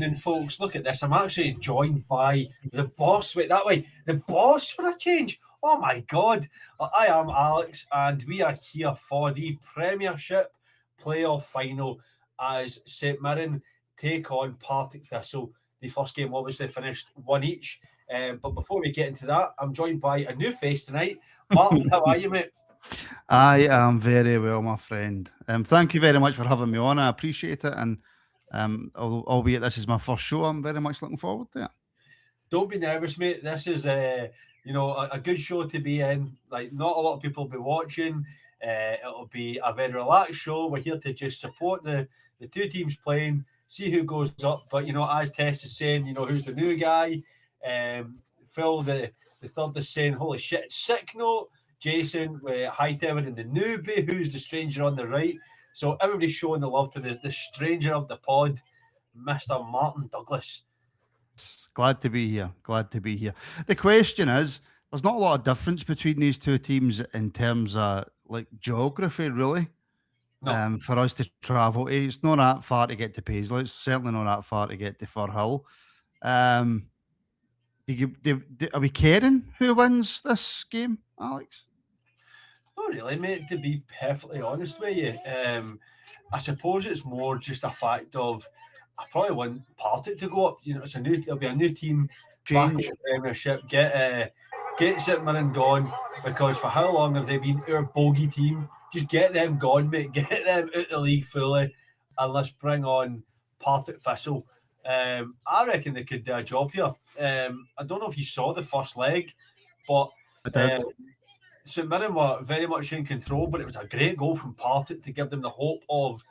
evening, folks. Look at this. I'm actually joined by the boss. Wait, that way. The boss for a change. Oh my God. I am Alex, and we are here for the Premiership playoff final as St Mirren take on Partick Thistle. The first game obviously finished 1 each. But before we get into that, I'm joined by a new face tonight. Martin, how are you, mate? I am very well, my friend. Thank you very much for having me on. I appreciate it. And albeit this is my first show, I'm very much looking forward to it. Don't be nervous, mate. This is a good show to be in. Like, not a lot of people will be watching. It'll be a very relaxed show. We're here to just support the two teams playing, see who goes up. But as Tess is saying, who's the new guy? Phil, the third, is saying, holy shit, sick note. Jason, Hightower, and the newbie, who's the stranger on the right. So everybody's showing the love to the stranger of the pod, Mr. Martin Douglas. Glad to be here. Glad to be here. The question is, there's not a lot of difference between these two teams in terms of like geography, really. No. For us to travel to, it's not that far to get to Paisley. It's certainly not that far to get to Firhill. Are we caring who wins this game, Alex? Not really, mate, to be perfectly honest with you. I suppose it's more just a fact of I probably want Partick to go up. It'll be a new team back in the Premiership. Get St Mirren gone, because for how long have they been our bogey team? Just get them gone, mate. Get them out the league fully, and let's bring on Partick Thistle. I reckon they could do a job here. I don't know if you saw the first leg, but St Mirren were very much in control, but it was a great goal from Partick to give them the hope of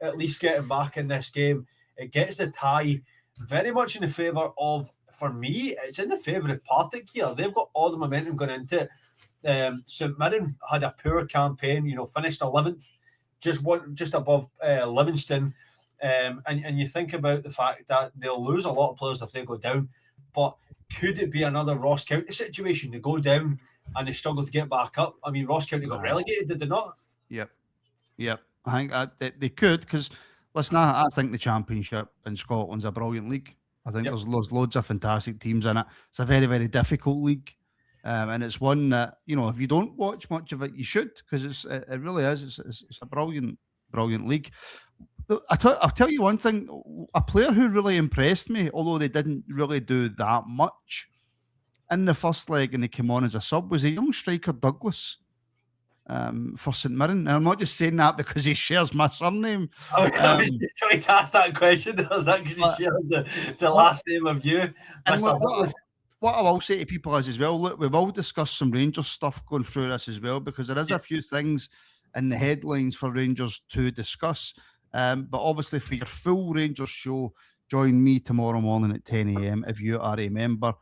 at least getting back in this game. It gets the tie very much in the favour of, for me, it's in the favour of Partick here. They've got all the momentum going into it. St Mirren had a poor campaign, finished 11th, just above Livingston. And you think about the fact that they'll lose a lot of players if they go down. But could it be another Ross County situation to go down and they struggle to get back up? I mean, Ross County got relegated, did they not? Yep. I think they could, because listen, I think the Championship in Scotland's a brilliant league. I think there's loads of fantastic teams in it. It's a very, very difficult league. And it's one that, if you don't watch much of it, you should, because it really is. It's a brilliant league. I'll tell you one thing. A player who really impressed me, although they didn't really do that much in the first leg and they came on as a sub, was a young striker, Douglas, for St Mirren. And I'm not just saying that because he shares my surname. I was just trying to ask that question. Was that because he shares the last name of you, Mr. Douglas? What I will say to people is as well, look, we will discuss some Rangers stuff going through this as well, because there is a few things in the headlines for Rangers to discuss. But obviously, for your full Rangers show, join me tomorrow morning at 10 a.m. if you are a member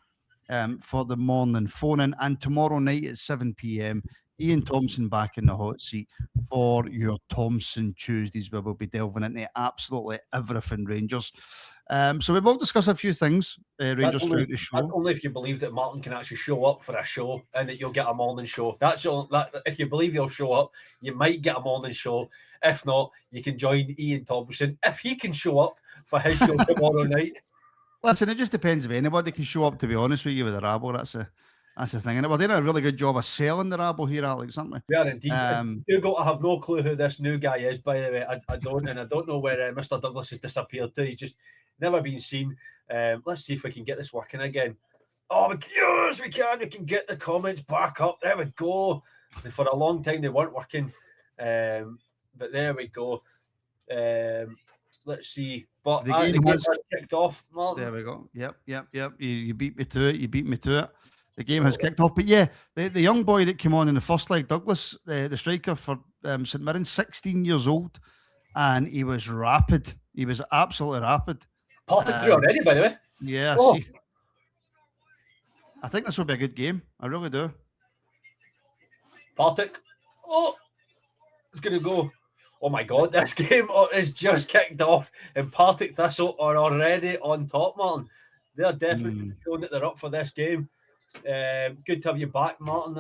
for the morning phone-in. And tomorrow night at 7 p.m, Ian Thompson back in the hot seat for your Thompson Tuesdays, where we'll be delving into absolutely everything Rangers. So we will discuss a few things, Rangers throughout the show. Only if you believe that Martin can actually show up for a show and that you'll get a morning show. That's all. If you believe he'll show up, you might get a morning show. If not, you can join Ian Thompson if he can show up for his show tomorrow night. Listen, it just depends if anybody can show up, to be honest with you, with the Rabble. That's the thing. And we're doing a really good job of selling the Rabble here, Alex, aren't we? Yeah, indeed. I have no clue who this new guy is, by the way. I don't, and I don't know where Mr. Douglas has disappeared to. He's just never been seen. Let's see if we can get this working again. Oh, yes, we can. We can get the comments back up. There we go. And for a long time, they weren't working. But there we go. Let's see. But the game has kicked off, Martin. There we go. Yep. You beat me to it. The game has kicked off. But yeah, the young boy that came on in the first leg, Douglas, the striker for St Mirren, 16 years old, and he was rapid. He was absolutely rapid. Partick through already, by the way. Yeah, see. I think this will be a good game. I really do. Partick. Oh, it's going to go. Oh my God, this game is just kicked off, and Partick Thistle are already on top, Martin. They're definitely showing that they're up for this game. Good to have you back, Martin.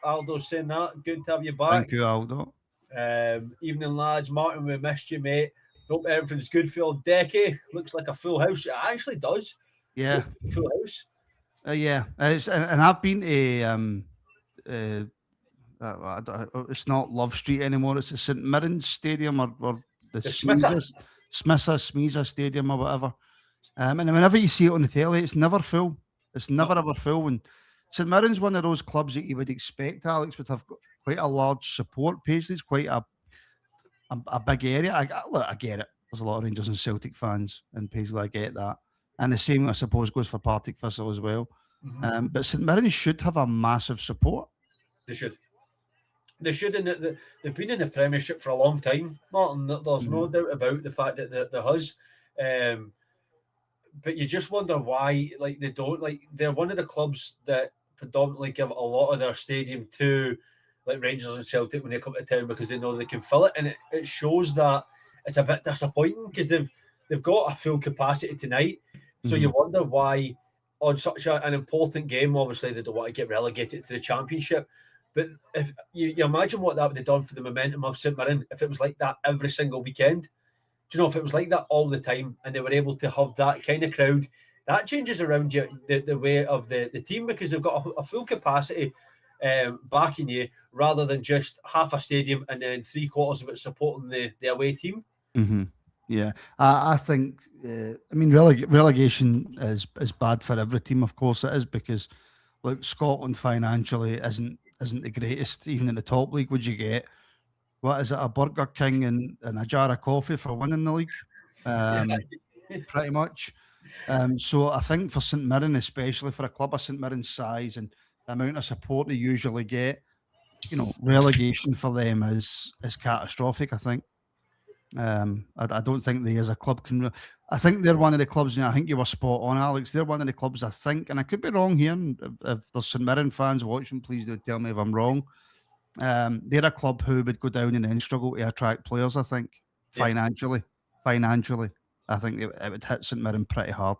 Aldo's saying that. Good to have you back. Thank you, Aldo. Evening, lads. Martin, we missed you, mate. Hope everything's good for your decade. Looks like a full house. It actually does. Yeah. Full house. Yeah. And I've been to it's not Love Street anymore. It's the St Mirren Stadium or the Smisa Stadium or whatever. And whenever you see it on the telly, it's never full. It's never ever full. And St Mirren's one of those clubs that you would expect, Alex, would have quite a large support page. It's quite a big area. I get it. There's a lot of Rangers and Celtic fans in Paisley. I get that. And the same, I suppose, goes for Partick Thistle as well. Mm-hmm. But St Mirren should have a massive support. They should. They should. And they've been in the Premiership for a long time, Martin. There's no doubt about the fact that the Huz. But you just wonder why, like, they don't, like, they're one of the clubs that predominantly give a lot of their stadium to, like, Rangers and Celtic when they come to town because they know they can fill it. And it shows that it's a bit disappointing because they've got a full capacity tonight. So you wonder why on such an important game, obviously they don't want to get relegated to the Championship. But if you imagine what that would have done for the momentum of St Mirren if it was like that every single weekend. Do you know, if it was like that all the time and they were able to have that kind of crowd, that changes around you the way of the team because they've got a full capacity backing you rather than just half a stadium and then 3/4 of it supporting the away team. Mm-hmm. Yeah, I think. Relegation is bad for every team. Of course, it is because, look, Scotland financially isn't the greatest. Even in the top league, would you get what is it, a Burger King and a jar of coffee for winning the league? Pretty much. So I think for St Mirren, especially for a club of St Mirren's size and the amount of support they usually get, relegation for them is catastrophic. I think. I don't think they as a club can. I think they're one of the clubs, and I think you were spot on, Alex. They're one of the clubs I think, and I could be wrong here. And if there's St Mirren fans watching, please do tell me if I'm wrong. They're a club who would go down and then struggle to attract players. I think financially, I think it would hit St Mirren pretty hard.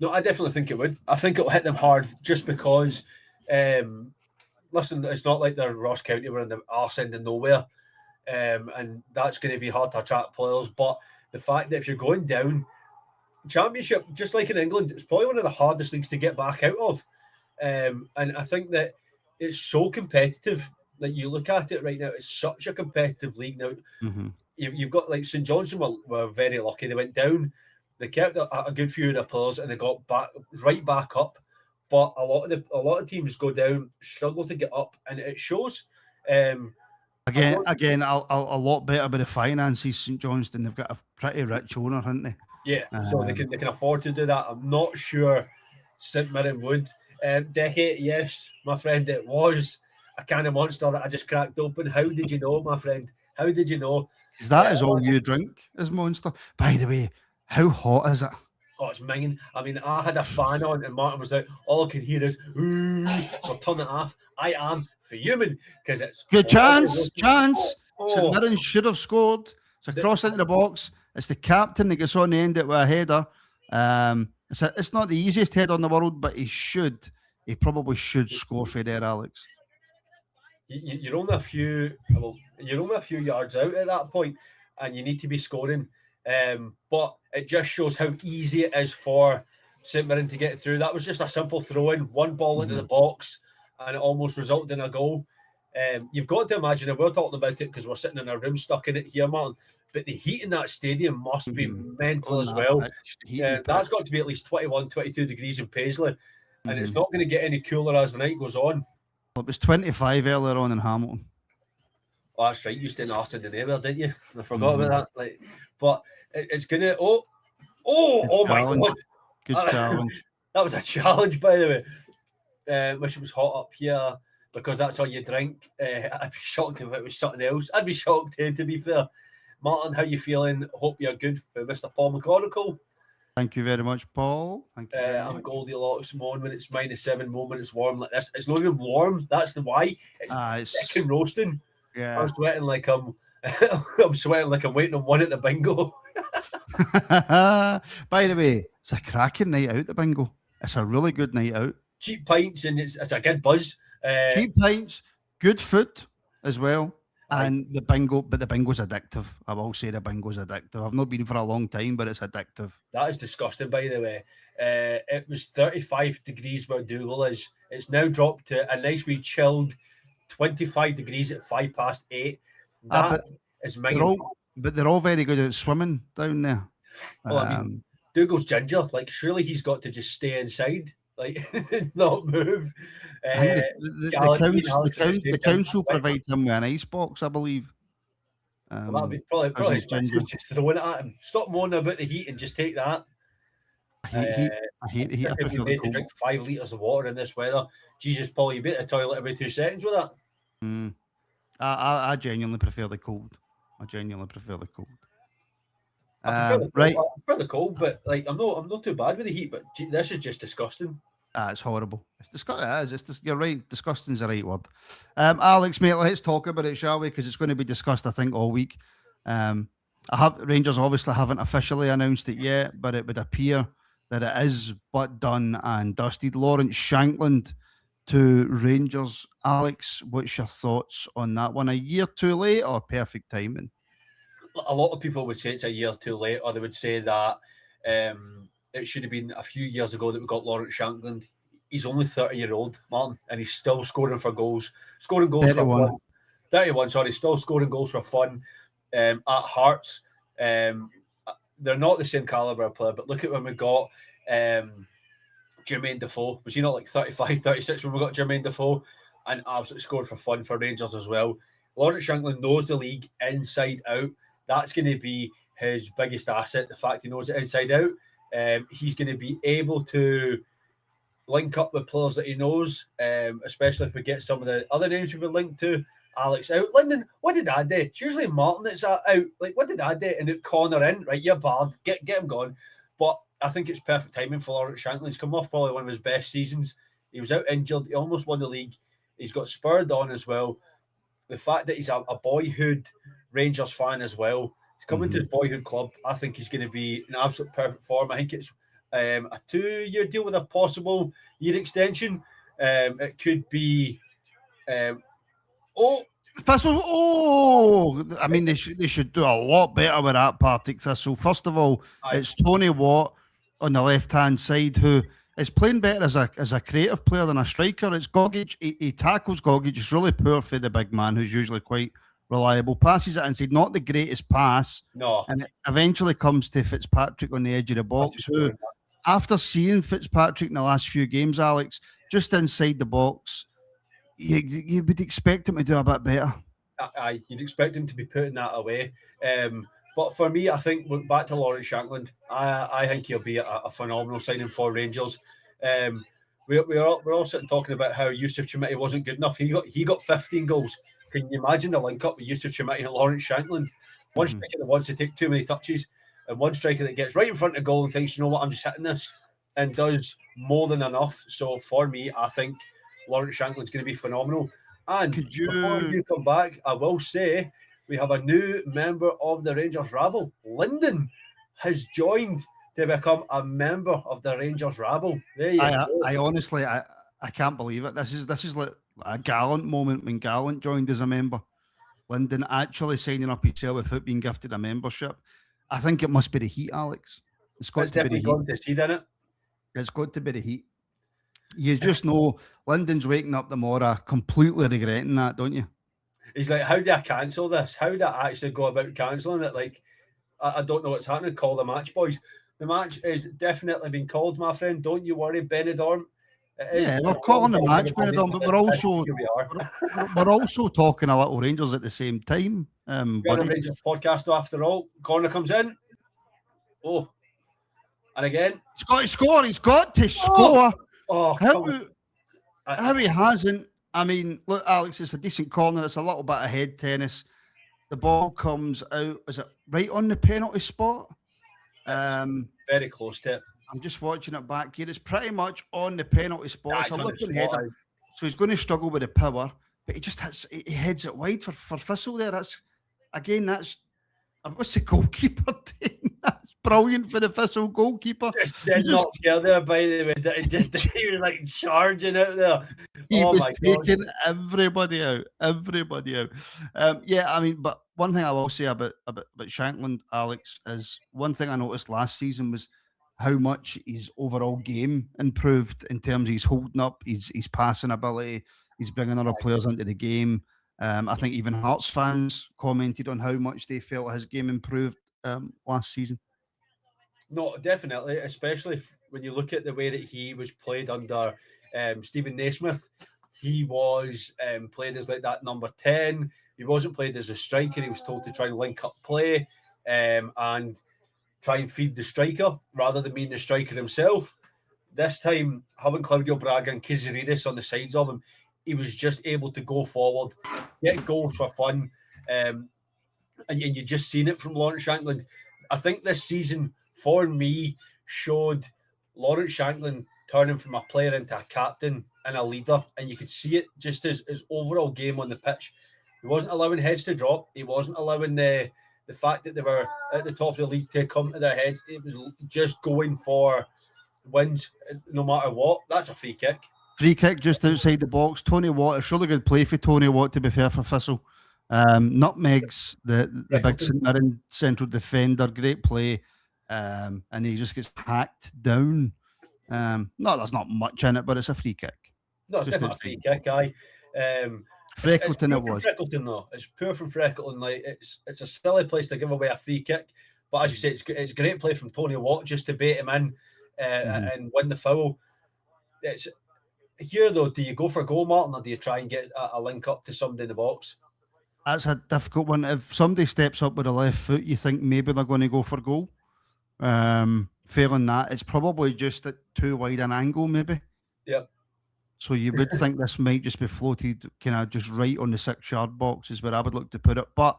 No, I definitely think it would. I think it'll hit them hard just because. Listen, it's not like they're Ross County, we're in the arse end of nowhere. And that's going to be hard to attract players. But the fact that if you're going down, Championship, just like in England, it's probably one of the hardest leagues to get back out of. And I think that it's so competitive. Like, you look at it right now, it's such a competitive league now. Mm-hmm. You've got, like, St Johnstone were very lucky. They went down, they kept a good few of their players, and they got right back up. But a lot of teams go down, struggle to get up, and it shows. Again, a lot better by the finances. St Johnstone, they've got a pretty rich owner, haven't they? Yeah, so they can afford to do that. I'm not sure St Mirren would. Decade, yes, my friend, it was a can of Monster that I just cracked open. How did you know, my friend? How did you know? Because that is all you drink is Monster. By the way, how hot is it? Oh, it's minging. I mean, I had a fan on and Martin was like, all I could hear is, ooh. So turn it off. I am fuming because it's good chance. Oh. St Mirren should have scored. It's a cross into the box. It's the captain that gets on the end of it with a header. It's not the easiest header in the world, but he probably should score for there, Alex. You're only a few yards out at that point, and you need to be scoring. But it just shows how easy it is for St Mirren to get through. That was just a simple throw-in, one ball into the box, and it almost resulted in a goal. You've got to imagine, and we're talking about it because we're sitting in a room stuck in it here, Martin, but the heat in that stadium must be mental as well. That's got to be at least 21, 22 degrees in Paisley, and it's not going to get any cooler as the night goes on. Well, it was 25 earlier on in Hamilton. Oh, that's right. You stayed in Austin the neighbour, didn't you? I forgot about that. But it's going to... Oh my God. Good challenge. That was a challenge, by the way. Wish it was hot up here because that's all you drink. I'd be shocked if it was something else. I'd be shocked too, to be fair. Martin, how you feeling? Hope you're good with Mr. Paul McCormickle. Thank you very much, Paul. Thank you I'm Goldilocks moan when it's -7, moan when it's warm like this. It's not even warm. That's the why. It's thick and roasting. Yeah. I'm sweating like I'm waiting on one at the bingo. By the way, it's a cracking night out, the bingo. It's a really good night out. Cheap pints and it's a good buzz. Cheap pints, good food as well. And the bingo's addictive. I will say the bingo's addictive. I've not been for a long time, but it's addictive. That is disgusting, by the way. It was 35 degrees where Dougal is. It's now dropped to a nice wee chilled 25 degrees at 8:05. That is minging. But they're all very good at swimming down there. Well, I mean, Dougal's ginger. Like, surely he's got to just stay inside, like, not move. The council provides him with an ice box, I believe. Well, that'll be probably just throwing it at him. Stop moaning about the heat and just take that. I hate heat. I prefer the cold. To drink 5 litres of water in this weather. Jesus, Paul, you be at the toilet every 2 seconds with that. I genuinely prefer the cold. I prefer the cold, but like I'm not too bad with the heat. But this is just disgusting. It's horrible. It's disgusting. You're right. Disgusting is the right word. Alex, mate, let's talk about it, shall we? Because it's going to be discussed, I think, all week. Rangers obviously haven't officially announced it yet, but it would appear that it is but done and dusted. Lawrence Shankland to Rangers. Alex, what's your thoughts on that one? A year too late or perfect timing? A lot of people would say it's a year too late, or they would say that it should have been a few years ago that we got Lawrence Shankland. He's only 30-year-old, Martin, and he's still scoring goals 31. For fun. 31, sorry, still scoring goals for fun. At Hearts, they're not the same calibre of player, but look at when we got Jermaine Defoe. Was he not like 35, 36 when we got Jermaine Defoe? And absolutely scored for fun for Rangers as well. Lawrence Shankland knows the league inside out. That's going to be his biggest asset, the fact he knows it inside out. He's going to be able to link up with players that he knows, especially if we get some of the other names we were linked to. Alex out. Lyndon, what did I do? It's usually Martin that's out. Like, what did I do? And it corner in, right? You're bad. Get him gone. But I think it's perfect timing for Lawrence Shankland. He's come off probably one of his best seasons. He was out injured. He almost won the league. He's got spurred on as well. The fact that he's a boyhood Rangers fan as well. He's coming to his boyhood club. I think he's going to be in absolute perfect form. I think it's a 2-year deal with a possible year extension. It could be. Thistle. I mean, they should do a lot better with that Partick Thistle. First of all, it's Tony Watt on the left-hand side who is playing better as a creative player than a striker. It's Gogic. He tackles Gogic. It's really poor for the big man who's usually quite reliable. Passes it inside. Not the greatest pass. No. And it eventually comes to Fitzpatrick on the edge of the box. Who, after seeing Fitzpatrick in the last few games, Alex, just inside the box, you would expect him to do a bit better. You'd expect him to be putting that away. But for me, I think back to Lawrence Shankland, I think he'll be a phenomenal signing for Rangers. We're all sitting talking about how Yusuf Chimiti wasn't good enough. He got 15 goals. Can you imagine the link up with Yusuf Chimiti and Lawrence Shankland? One striker that wants to take too many touches, and one striker that gets right in front of goal and thinks, you know what, I'm just hitting this, and does more than enough. So for me, I think Lawrence Shankland's going to be phenomenal. And before you come back, I will say we have a new member of the Rangers Rabble. Lyndon has joined to become a member of the Rangers Rabble. There you go. I honestly, I can't believe it. This is like a Gallant moment when Gallant joined as a member. Lyndon actually signing up himself without being gifted a membership. I think it must be the heat, Alex. It's definitely gone to seed in it. It's got to be the heat. You just know Lyndon's waking up tomorrow completely regretting that, don't you? He's like, how do I cancel this? How do I actually go about cancelling it? Like, I don't know what's happening. Call the match, boys. The match is definitely been called, my friend. Don't you worry, Benidorm. We're calling the match, Benidorm, but we're also talking a little Rangers at the same time. We're a Rangers podcast, after all. Corner comes in. Oh, and again, he's got to score. He's got to score. How he hasn't. I mean, look, Alex, it's a decent corner. It's a little bit of head tennis. The ball comes out. Is it right on the penalty spot? Very close to it. I'm just watching it back here. It's pretty much on the penalty spot. It's a looking header. So he's going to struggle with the power, but he heads it wide for Thistle there. What's the goalkeeper doing? That's brilliant for the Thistle goalkeeper. Just did not care there, by the way. He was like charging out there. He Oh was my God. taking everybody out. Yeah, I mean, but one thing I will say about Shankland, Alex, is one thing I noticed last season was how much his overall game improved in terms of his holding up, his passing ability, he's bringing other players into the game. I think even Hearts fans commented on how much they felt his game improved last season. No, definitely, especially when you look at the way that he was played under Stephen Naismith. He was played as like that number 10. He wasn't played as a striker. He was told to try and link up play and try and feed the striker rather than being the striker himself. This time, having Claudio Braga and Kiziridis on the sides of him, he was just able to go forward, get goals for fun. And you just seen it from Lawrence Shankland. I think this season, for me, showed Lawrence Shankland turning from a player into a captain and a leader. And you could see it just his overall game on the pitch. He wasn't allowing heads to drop. He wasn't allowing the fact that they were at the top of the league to come to their heads. It was just going for wins no matter what. That's a free kick. Free kick just outside the box. Tony Watt, it's really good play for Tony Watt, to be fair, for Thistle. Nutmegs the big St Mirren central defender, great play, and he just gets hacked down. No, there's not much in it, but it's a free kick. No, it's definitely a free kick, aye. Freckleton it was. Freckleton, though. It's pure from Freckleton. Like it's a silly place to give away a free kick, but as you say, it's great play from Tony Watt just to bait him in and win the foul. It's here though. Do you go for goal, Martin, or do you try and get a link up to somebody in the box? That's a difficult one. If somebody steps up with a left foot, you think maybe they're going to go for goal. Failing that, it's probably just at too wide an angle, maybe. Yep. So you would think this might just be floated kind of just right on the 6-yard box is where I would look to put it. But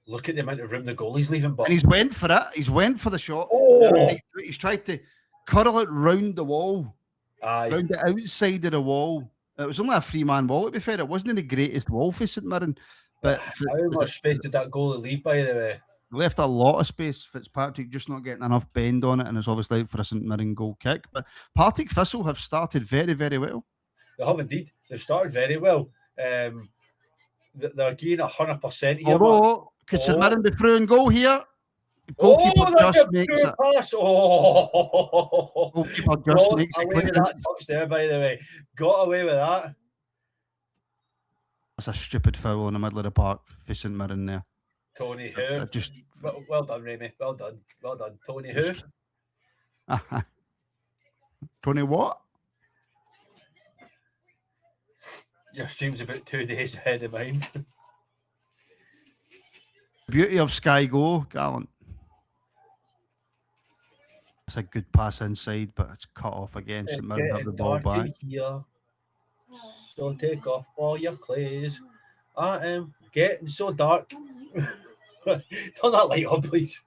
look at the amount of room the goalie's leaving. And he's went for it. He's went for the shot. Oh. He's tried to curl it round the wall. Aye. Round the outside of the wall. It was only a 3-man wall, to be fair. It wasn't the greatest wall for St Mirren. But how much space did that goalie leave, by the way? Left a lot of space. Fitzpatrick just not getting enough bend on it, and it's obviously out for a St Mirren goal kick. But Partick Thistle have started very, very well. They have indeed. They've started very well. They're getting 100% here. Although, could St Mirren be through and goal here? Goalkeeper just makes it. Pass. Oh, goalkeeper just makes it clear. That touch there, by the way. Got away with that. That's a stupid foul in the middle of the park for St Mirren there. Tony who? Well done, Remy. Well done. Tony who? Tony what? Your stream's about 2 days ahead of mine. Beauty of Sky Go, Gallant. It's a good pass inside, but it's cut off again. St Mirren have the ball back. Here. So take off all your clothes. I am getting so dark. Turn that light on, please.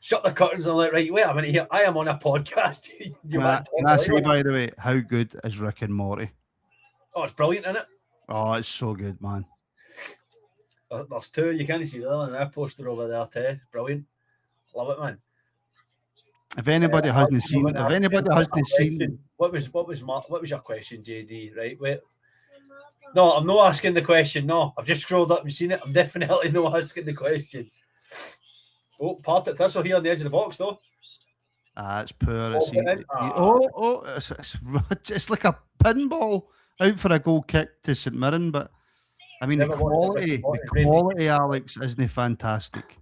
Shut the curtains and like, right, wait a minute here. I am on a podcast. Can I say, by the way, how good is Rick and Morty? Oh, it's brilliant, isn't it? Oh, it's so good, man. There's two. You can't see that on their poster over there, too. Brilliant. Love it, man. If anybody hasn't seen, what was your question, JD? Right, wait. No, I'm not asking the question. No, I've just scrolled up and seen it. I'm definitely not asking the question. Oh, Partick Thistle here on the edge of the box, though. It's poor. It's like a pinball out for a goal kick to St Mirren, but I mean the quality, Alex, isn't fantastic.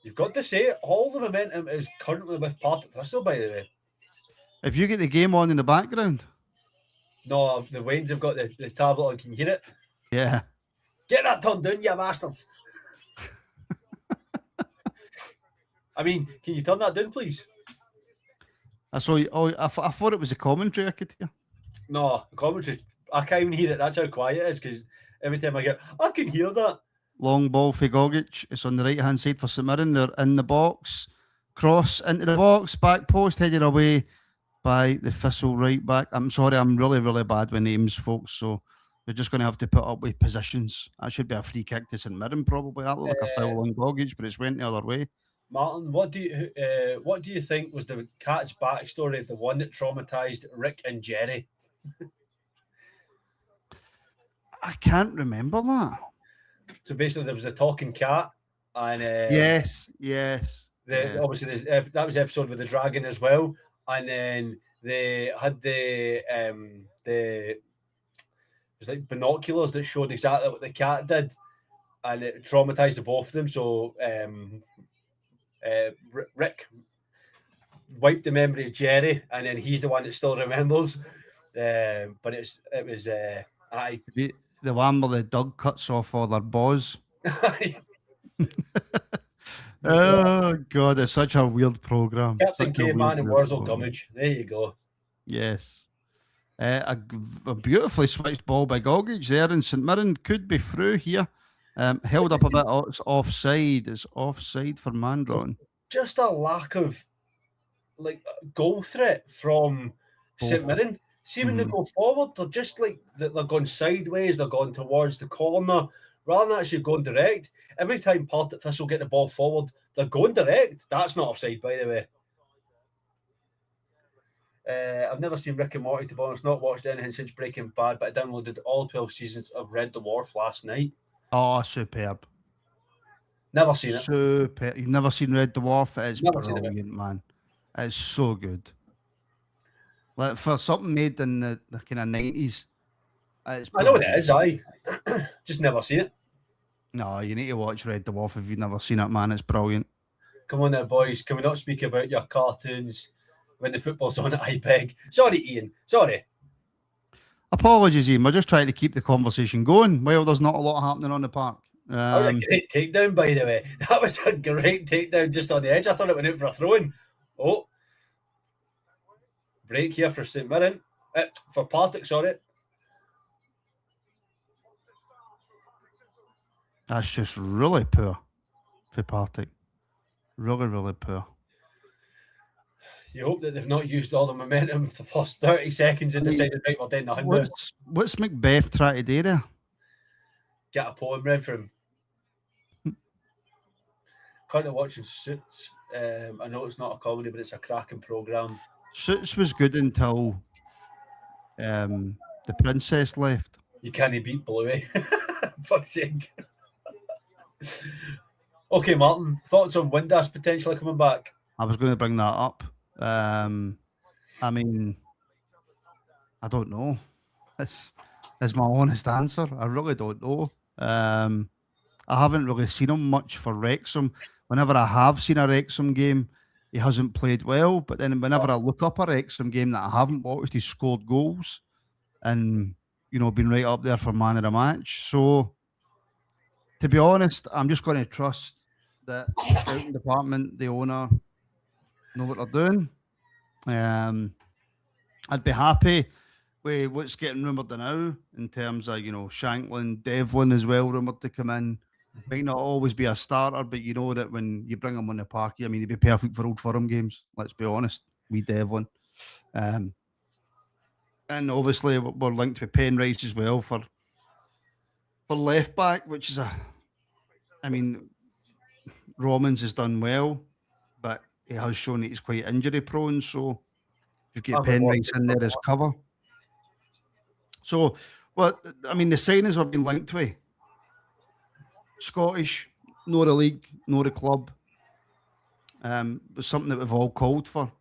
You've got to say, all the momentum is currently with Partick Thistle, by the way. If you get the game on in the background. No, the Waynes have got the tablet on. Can you hear it? Yeah. Get that turned down, you bastards. I mean, can you turn that down, please? I saw you. Oh, I thought it was a commentary I could hear. No, the commentary, I can't even hear it. That's how quiet it is, because every time I can hear that. Long ball for Gogic. It's on the right-hand side for St Mirren. They're in the box. Cross into the box. Back post headed away by the Thistle right back. I'm sorry, I'm really, really bad with names, folks. So we're just going to have to put up with positions. That should be a free kick to St Mirren, probably. That looked like a foul on Gogic, but it's went the other way. Martin, what do you think was the Cats' backstory, the one that traumatised Rick and Jerry? I can't remember that. So basically, there was a talking cat, and Yes. obviously that was the episode with the dragon as well, and then they had the it was like binoculars that showed exactly what the cat did, and it traumatized the both of them. So Rick wiped the memory of Jerry, and then he's the one that still remembers. But it was The one where the dog cuts off all their balls. Oh God, it's such a weird program. Captain K-Man and Wurzel Gummidge. There you go. Yes. A beautifully switched ball by Gogic there, and St Mirren could be through here. Held up a bit. It's offside. It's offside for Mandron. Just a lack of goal threat from St Mirren. See, when they go forward, they're just like they're going sideways. They're going towards the corner rather than actually going direct. Every time Partick Thistle get the ball forward, they're going direct. That's not offside, by the way. I've never seen Rick and Morty, to be honest. Not watched anything since Breaking Bad, but I downloaded all 12 seasons of Red Dwarf last night. Oh, superb. Never seen it. Superb. You've never seen Red Dwarf? It's Never brilliant, man. It's so good. Like for something made in the kind of 90s. I know what it is, I just never seen it. No, you need to watch Red Dwarf if you've never seen it, man. It's brilliant. Come on there, boys. Can we not speak about your cartoons when the football's on at IPEG? Sorry, Ian. Sorry. Apologies, Ian. We're just trying to keep the conversation going while there's not a lot happening on the park. That was a great takedown, by the way. That was a great takedown just on the edge. I thought it went out for a throw-in. Oh. Break here for St Mirren. For Partick, sorry. That's just really poor for Partick. Really, really poor. You hope that they've not used all the momentum for the first 30 seconds and decided, right, we're down the 100. What's Macbeth trying to do there? Get a poem read for him. Kind of watching Suits. I know it's not a comedy, but it's a cracking programme. Suits was good until the princess left. You can't beat Bluey. Fuck's sake. Okay, Martin, thoughts on Windass potentially coming back? I was going to bring that up. I mean, I don't know. That's my honest answer. I really don't know. I haven't really seen him much for Wrexham. Whenever I have seen a Wrexham game, he hasn't played well. But then whenever I look up a Wrexham game that I haven't watched, he's scored goals and, been right up there for man of the match. So, to be honest, I'm just going to trust that the scouting department, the owner, know what they're doing. I'd be happy with what's getting rumoured now in terms of, Shanklin, Devlin as well, rumoured to come in. Might not always be a starter, but you know that when you bring him on the park, he'd be perfect for Old Firm games. Let's be honest, Devlin. And obviously we're linked with Penrice as well for left back, which is Romans has done well, but he has shown that he's quite injury prone. So you get Penrice in there as cover. So, the signings have been linked with Scottish, no the league, no the club. Was something that we've all called for.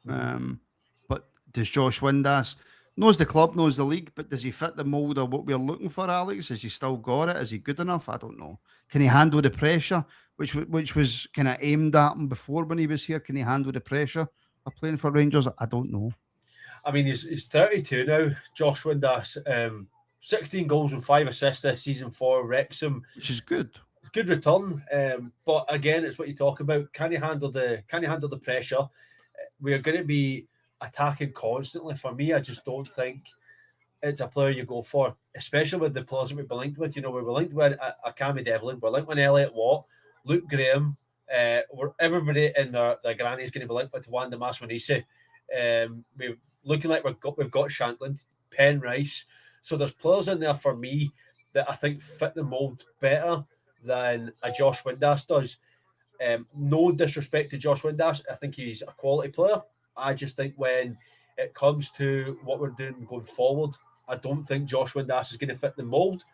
But does Josh Windass knows the club, knows the league, but does he fit the mould of what we're looking for, Alex? Has he still got it? Is he good enough? I don't know. Can he handle the pressure, which was kind of aimed at him before when he was here? Can he handle the pressure of playing for Rangers? I don't know. He's 32 now, Josh Windass. 16 goals and 5 assists this season for Wrexham, which is good. It's good return. But again, it's what you talk about. Can he handle the pressure? We're going to be attacking constantly. For me, I just don't think it's a player you go for, especially with the players that we've been linked with. We were linked with a Cammy Devlin, we're linked with Elliot Watt, Luke Graham, everybody in their granny is going to be linked with Wanda Maswanisi. We're looking like we've got Shanklin, Penrice. So there's players in there for me that I think fit the mould better than a Josh Windass does. No disrespect to Josh Windass. I think he's a quality player. I just think when it comes to what we're doing going forward, I don't think Josh Windass is going to fit the mould.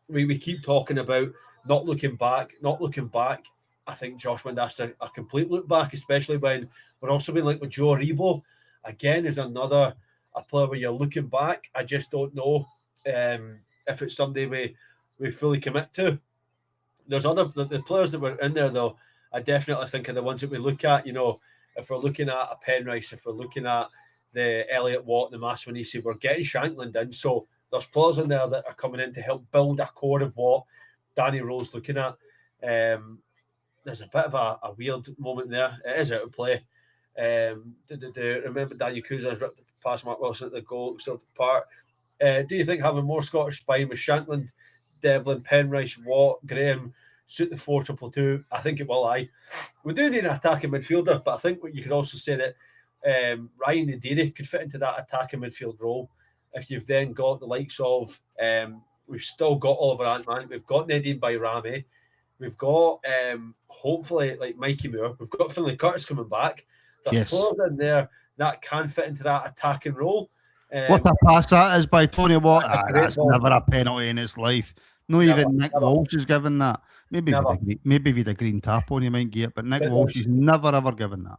We keep talking about not looking back. I think Josh Windass a complete look back, especially when we're also being like with Joe Aribo. Again, is another a player where you're looking back. I just don't know if it's somebody we fully commit to. There's the players that were in there though. I definitely think are the ones that we look at. You know, if we're looking at a Penrice, if we're looking at the Elliot Watt, the Maswanisi, we're getting Shankland in. So there's players in there that are coming in to help build a core of what Danny Rowe's looking at. There's a bit of a weird moment there. It is out of play. Remember Daniel Cusa's ripped past Mark Wilson at the goal, so part. Do you think having more Scottish spine with Shankland, Devlin, Penrice, Watt, Graham suit the 4-2-2? I think it will. We do need an attacking midfielder, but I think you could also say that Ryan Nadiri could fit into that attacking midfield role. If you've then got the likes of, we've still got Oliver Antman, we've got Nadine Bayrami, we've got hopefully like Mikey Moore, we've got Finlay Curtis coming back. There's players in there that can fit into that attacking role. What a pass that is by Tony Watt. That's never a penalty in his life. Even Nick Walsh is given that. Maybe if he'd a green tap on, you might get it, but Nick Walsh is never ever given that.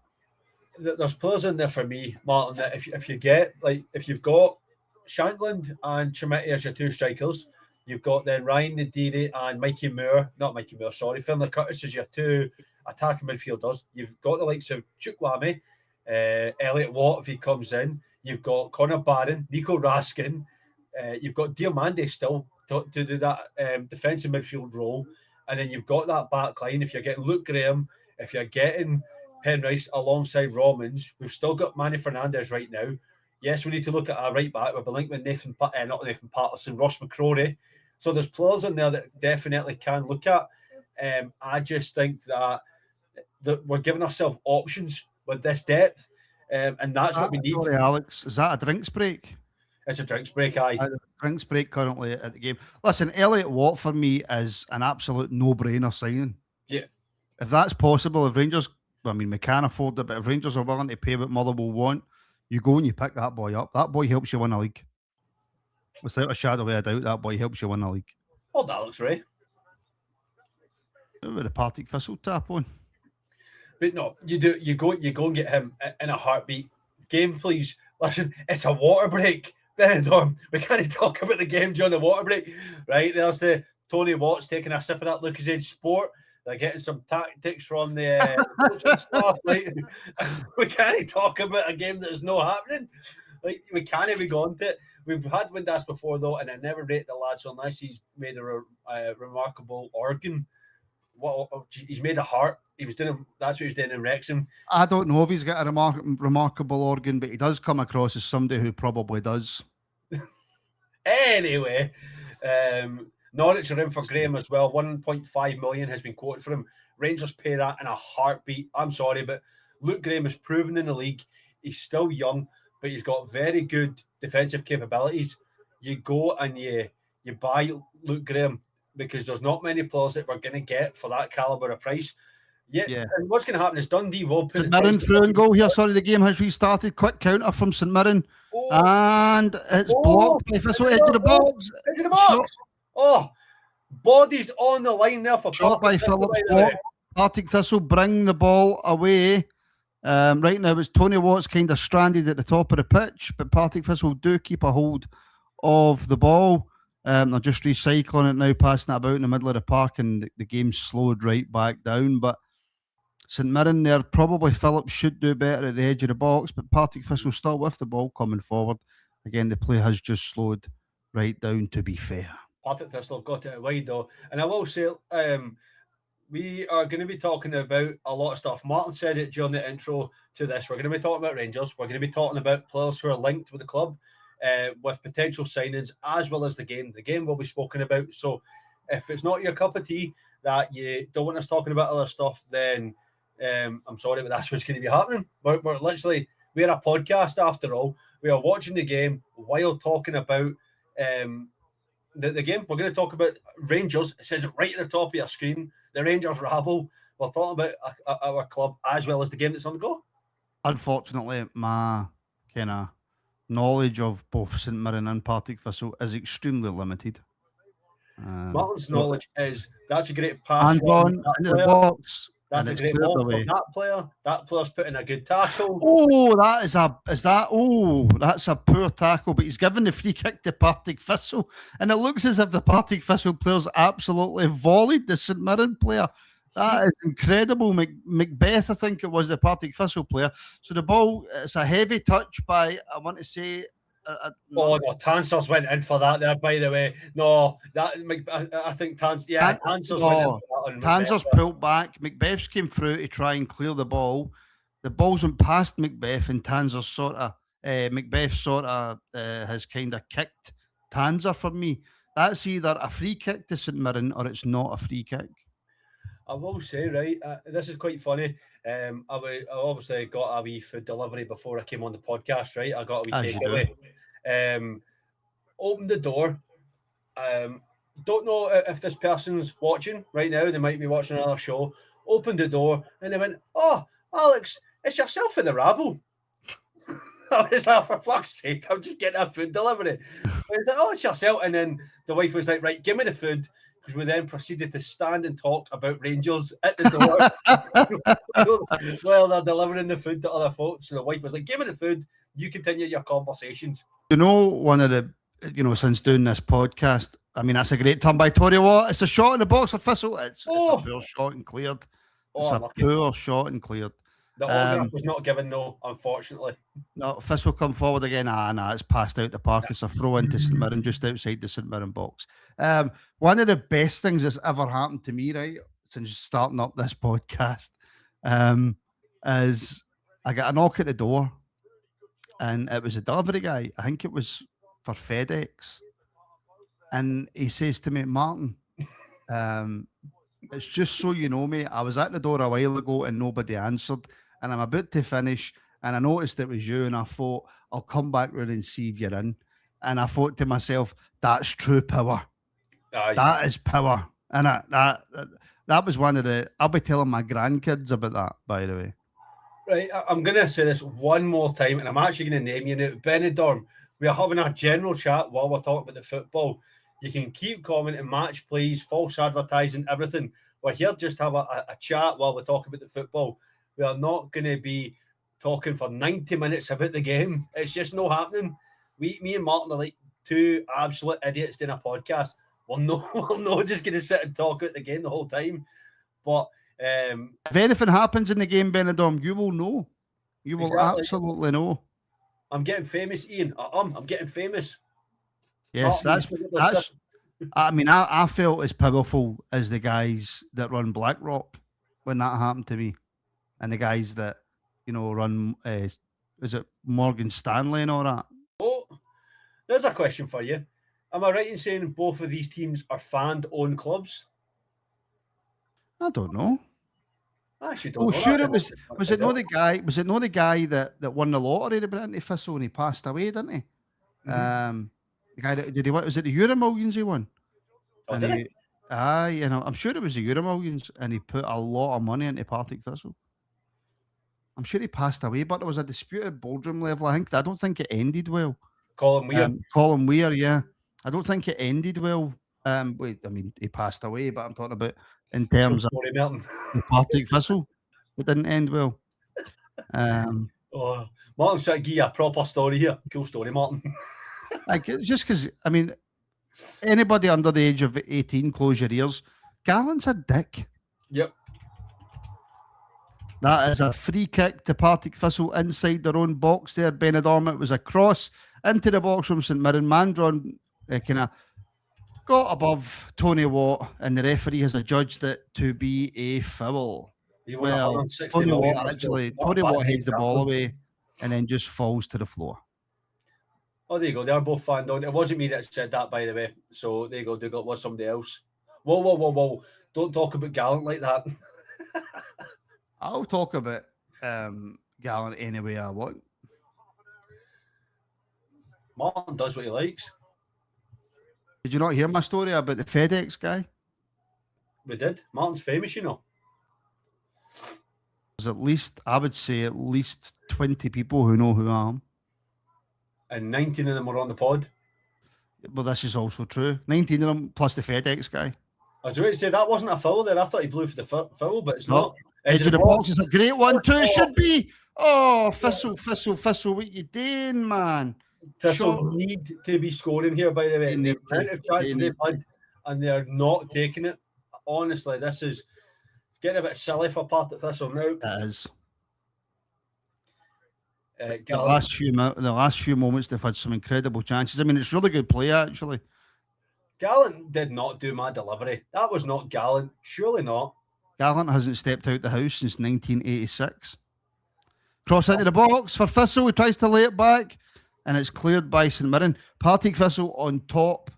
There's players in there for me, Martin, that if you get, like, if you've got Shankland and Chimiti as your two strikers, you've got then Ryan Nadiri and Finlay Curtis as your two attacking midfielders. You've got the likes of Chukwueze, Elliot Watt if he comes in. You've got Connor Barron, Nico Raskin. You've got Diamande still to do that defensive midfield role. And then you've got that back line. If you're getting Luke Graham, if you're getting Penrice alongside Romans, we've still got Manny Fernandez right now. Yes, we need to look at our right back. We've been linked with not Nathan Patterson, Ross McCrory. So there's players in there that definitely can look at. I just think that we're giving ourselves options with this depth. And that's what we need. Sorry, Alex. Is that a drinks break? It's a drinks break, aye. A drinks break currently at the game. Listen, Elliot Watt for me is an absolute no-brainer signing. Yeah. If that's possible, if Rangers, we can afford it, but if Rangers are willing to pay what Motherwell want, you go and you pick that boy up. That boy helps you win a league. Without a shadow of a doubt, that boy helps you win a league. Hold Alex Ray. With the Partick Thistle tap on. But no, you go and get him in a heartbeat. Game, please. Listen, it's a water break. Benidorm, we can't talk about the game during the water break. Right, there's the Tony Watts taking a sip of that Lucasade Sport. They're getting some tactics from the staff. Right? We can't talk about a game that is not happening. Like, we can't even go on to it. We've had Windass before, though, and I never rate the lad unless he's made a remarkable organ. He's made a heart. That's what he was doing in Wrexham. I don't know if he's got a remarkable organ, but he does come across as somebody who probably does. Anyway, Norwich are in for Graham as well. 1.5 million has been quoted for him. Rangers pay that in a heartbeat. I'm sorry, but Luke Graham has proven in the league. He's still young, but he's got very good defensive capabilities. You go and you buy Luke Graham because there's not many players that we're going to get for that calibre of price. Yeah. And what's going to happen is Dundee will put St Mirren through and goal here. Sorry, the game has restarted. Quick counter from St Mirren. And it's blocked by Thistle. Edge of the box. Edge of the box. Bodies on the line there for shot by Phillips. Partick Thistle bring the ball away. Right now, it's Tony Watts kind of stranded at the top of the pitch, but Partick Thistle do keep a hold of the ball. They're just recycling it now, passing it about in the middle of the park, and the game's slowed right back down. But St Mirren there, probably Phillips should do better at the edge of the box, but Partick Thistle still with the ball coming forward. Again, the play has just slowed right down, to be fair. Partick Thistle have got it wide, though. And I will say, we are going to be talking about a lot of stuff. Martin said it during the intro to this. We're going to be talking about Rangers. We're going to be talking about players who are linked with the club, with potential signings, as well as the game. The game will be spoken about. So if it's not your cup of tea, that you don't want us talking about other stuff, then I'm sorry, but that's what's going to be happening. We're a podcast after all. We are watching the game while talking about the game. We're going to talk about Rangers. It says right at the top of your screen the Rangers Rabble. We're talking about our club as well as the game that's on the go. Unfortunately, my kind of knowledge of both St Mirren and Partick Thistle is extremely limited. Martin's knowledge is that's a great pass hands from on that into the player. box. That's a great ball from that player. That player's putting a good tackle. Oh, that's a poor tackle, but he's given the free kick to Partick Thistle, and it looks as if the Partick Thistle player's absolutely volleyed the St Mirren player. That is incredible. Macbeth, I think it was the Partick Thistle player. So the ball, it's a heavy touch by, I want to say, no, Tansers went in for that there, by the way. No, that I think Tansers went in for that one. Tansers pulled back. Macbeth's came through to try and clear the ball. The ball's went past Macbeth, and Tansers Macbeth has kind of kicked Tanser for me. That's either a free kick to St Mirren or it's not a free kick. I will say, right, this is quite funny. I obviously got a wee food delivery before I came on the podcast, right? I got a wee takeaway. Opened the door. Don't know if this person's watching right now. They might be watching another show. Opened the door and they went, "Oh, Alex, it's yourself in the rabble." I was like, for fuck's sake, I'm just getting a food delivery. I was like, "Oh, it's yourself." And then the wife was like, "Right, give me the food." Because we then proceeded to stand and talk about Rangers at the door while they're delivering the food to other folks. So the wife was like, "Give me the food. You continue your conversations." You know, one of the, since doing this podcast, I mean, that's a great turn by Tory Watt. It's a shot in the box for Thistle. It's a poor shot and cleared. It's a poor shot and cleared. The autograph was not given, no, unfortunately. No, Thistle come forward again. It's passed out the park. It's a throw into St Mirren just outside the St Mirren box. One of the best things that's ever happened to me, right, since starting up this podcast, is I got a knock at the door, and it was a delivery guy. I think it was for FedEx. And he says to me, "Martin, it's just so you know, mate, I was at the door a while ago and nobody answered, and I'm about to finish, and I noticed it was you, and I thought, I'll come back round and see if you're in." And I thought to myself, that's true power. That is power. And that was one of the, I'll be telling my grandkids about that, by the way. Right, I'm going to say this one more time, and I'm actually going to name you now. Benidorm, we are having a general chat while we're talking about the football. You can keep commenting, match plays, false advertising, everything. We're here just to have a chat while we're talking about the football. We are not going to be talking for 90 minutes about the game. It's just not happening. Me and Martin are like two absolute idiots doing a podcast. We're not just going to sit and talk about the game the whole time. But if anything happens in the game, Benidorm, you will know. You will absolutely know. I'm getting famous, Ian. I'm getting famous. Yes, that's. I mean, I felt as powerful as the guys that run BlackRock when that happened to me, and the guys that run. Is it Morgan Stanley and all that? Oh, there's a question for you. Am I right in saying both of these teams are fan-owned clubs? I don't know. I actually don't know. Sure, it was. Was it not the guy? Was it not the guy that won the lottery to Brenton Thistle and he passed away, didn't he? Mm-hmm. The guy that did he? What was it? The Euro Millions he won. Oh, did he? I'm sure it was the Euro Millions, and he put a lot of money into Partick Thistle. I'm sure he passed away, but there was a disputed boardroom level. I don't think it ended well. Colin Weir. Colin Weir, yeah. I don't think it ended well. He passed away, but I'm talking about in terms of Partick Thistle. It didn't end well. Martin's trying to give you a proper story here. Cool story, Martin. Just because, anybody under the age of 18, close your ears. Gallen's a dick. Yep. That is a free kick to Partick Thistle inside their own box there, Benidorm. It was a cross into the box from St Mirren. Mandron kind of got above Tony Watt, and the referee has adjudged it to be a foul. Tony Watt heads the ball away and then just falls to the floor. Oh, there you go. They're both fan down. It wasn't me that said that, by the way. So there you go. It was somebody else. Whoa. Don't talk about Gallant like that. I'll talk about Gallant any way I want. Martin does what he likes. Did you not hear my story about the FedEx guy? We did. Martin's famous, you know. There's at least, I would say, at least 20 people who know who I am. And 19 of them were on the pod. Well, this is also true. 19 of them plus the FedEx guy. I was about to say that wasn't a foul there. I thought he blew for the foul, but it's not. Edge of the box is a great one too. It should be. Oh, Thistle, what you doing, man? Thistle need to be scoring here, by the way. And the amount of chances they've had, and they're not taking it. Honestly, this is getting a bit silly for Partick Thistle now. It is. The last few moments, they've had some incredible chances. I mean, it's really good play, actually. Gallant did not do my delivery. That was not Gallant. Surely not. Gallant hasn't stepped out the house since 1986. Cross into the box for Thistle. He tries to lay it back, and it's cleared by St Mirren. Partick Thistle on top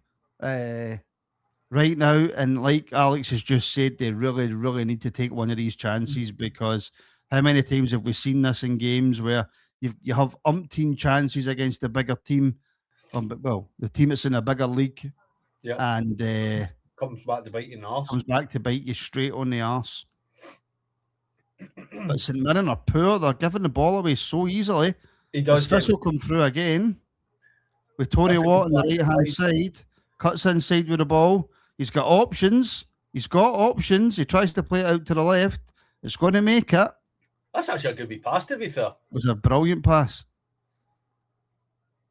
right now, and like Alex has just said, they really, really need to take one of these chances, because how many times have we seen this in games where you have umpteen chances against the bigger team, the team that's in a bigger league, and comes back to bite you in the arse. Comes back to bite you straight on the arse. But St Mirren are poor. They're giving the ball away so easily. He does. Thistle come through again with Tony Watt on the right-hand side. Cuts inside with the ball. He's got options. He tries to play it out to the left. It's going to make it. That's actually a good wee pass, to be fair. It was a brilliant pass.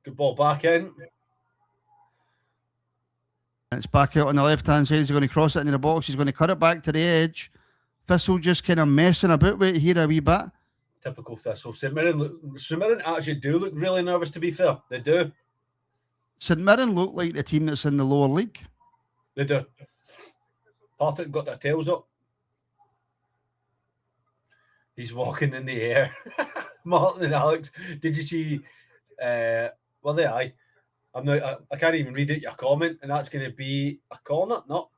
Good ball back in. And it's back out on the left-hand side. He's going to cross it into the box. He's going to cut it back to the edge. Thistle just kind of messing about with it here a wee bit. Typical Thistle. St Mirren actually do look really nervous, to be fair. They do. St Mirren look like the team that's in the lower league. They do. Partick got their tails up. He's walking in the air. Martin and Alex, did you see? Well, there I can't even read out your comment, and that's going to be a corner. No,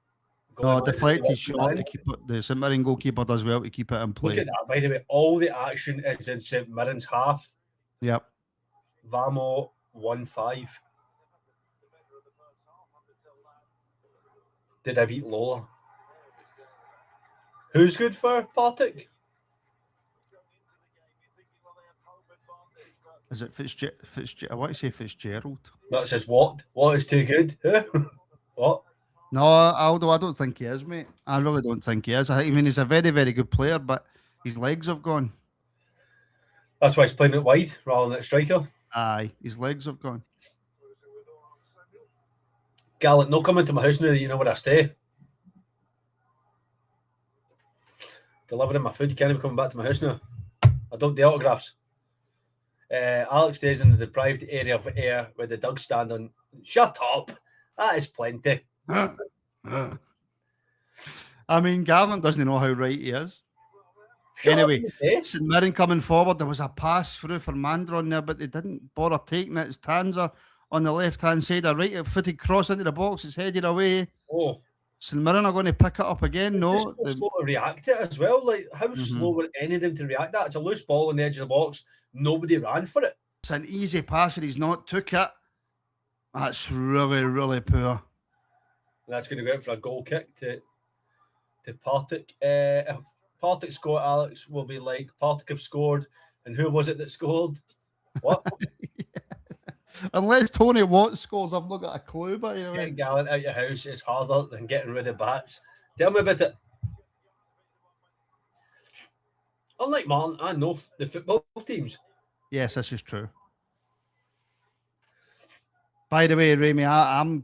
deflected shot. The St Mirren goalkeeper does well to keep it in play. Look at that, by the way. All the action is in St Mirren's half. Yep. Vamo 1-5. Did I beat Lola? Who's good for Partick? Is it Fitzgerald? I want to say Fitzgerald. That says what? What is too good? What? No, Aldo, I don't think he is, mate. I really don't think he is. I mean, he's a very, very good player, but his legs have gone. That's why he's playing it wide rather than at striker. Aye, his legs have gone. Gallant, no come into my house now that you know where I stay. Delivering my food, you can't be coming back to my house now. I don't do autographs. Alex stays in the deprived area of air where the dogs stand on. Shut up. That is plenty. I mean, Gallant doesn't know how right he is. Anyway, St Mirren coming forward. There was a pass through for Mandron there, but they didn't bother taking it. It's Tanzer on the left-hand side. A right-footed cross into the box. It's headed away. Oh. St Mirren are going to pick it up again. No. Slow to react to it as well. Like, how slow were any of them to react to that? It's a loose ball on the edge of the box. Nobody ran for it. It's an easy pass and he's not took it. That's really, really poor. And that's going to go out for a goal kick to Partick. If Partick score, Alex will be like, Partick have scored. And who was it that scored? What? Unless Tony Watt scores, I've not got a clue. But you know, getting Gallant out your house is harder than getting rid of bats. Tell me about it. Unlike Martin, I know the football teams. Yes, this is true. By the way, Remy, I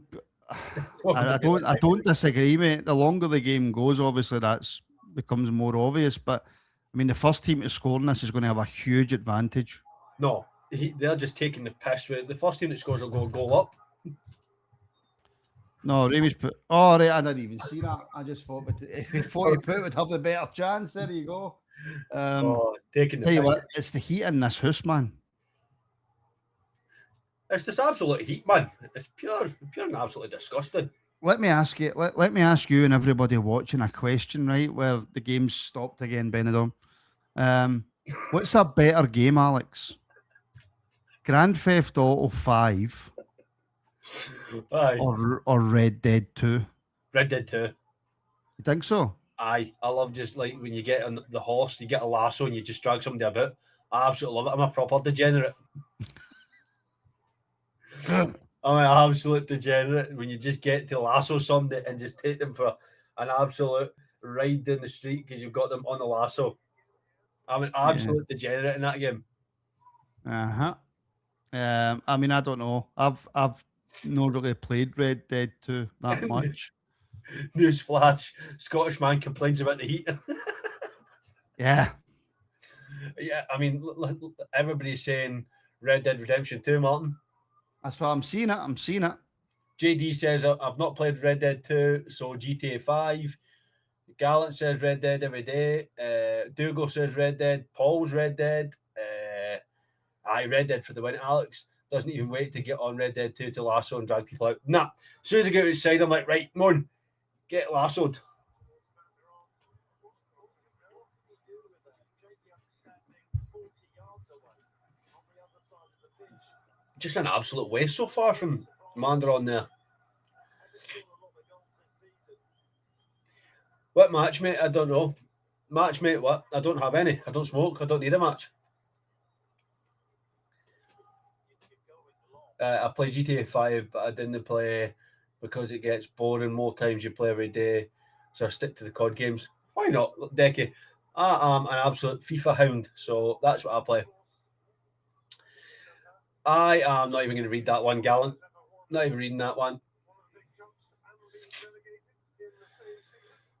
don't disagree, mate. The longer the game goes, obviously that's becomes more obvious. But I mean, the first team to score in this is going to have a huge advantage. No, they're just taking the piss. The first team that scores will go a goal up. No, Remy's put. Oh, right, I didn't even see that. I just thought if he thought he put would have a better chance. There you go. Taking the tell you piss. what, it's the heat in this house, man. It's just absolute heat, man. It's pure and absolutely disgusting. Let me ask you. Let me ask you and everybody watching a question, right? Where the game's stopped again, Benidorm. What's a better game, Alex? Grand Theft Auto 5 Aye. or Red Dead 2? Red Dead 2. You think so? Aye, I love just like when you get on the horse, you get a lasso and you just drag somebody about. I absolutely love it. I'm a proper degenerate. I'm an absolute degenerate when you just get to lasso somebody and just take them for an absolute ride down the street because you've got them on the lasso. I'm an absolute degenerate in that game. I mean, I don't know. I've not really played Red Dead 2 that much. Newsflash: Scottish man complains about the heat. Yeah. Yeah, I mean, everybody's saying Red Dead Redemption 2, Martin. That's what I'm seeing it. JD says, I've not played Red Dead 2, so GTA 5. Gallant says Red Dead every day. Dougal says Red Dead. Paul's Red Dead. Red Dead for the win. Alex doesn't even wait to get on Red Dead 2 to lasso and drag people out. Nah, as soon as I get outside, I'm like, right, come on, get lassoed. Just an absolute waste so far from Mandron there. What match, mate? I don't know. Match, mate, what? I don't have any. I don't smoke. I don't need a match. I play GTA 5, but I didn't play because it gets boring more times you play every day. So I stick to the COD games. Why not, Decky? I am an absolute FIFA hound, so that's what I play. I am not even going to read that one, Gallant. Not even reading that one.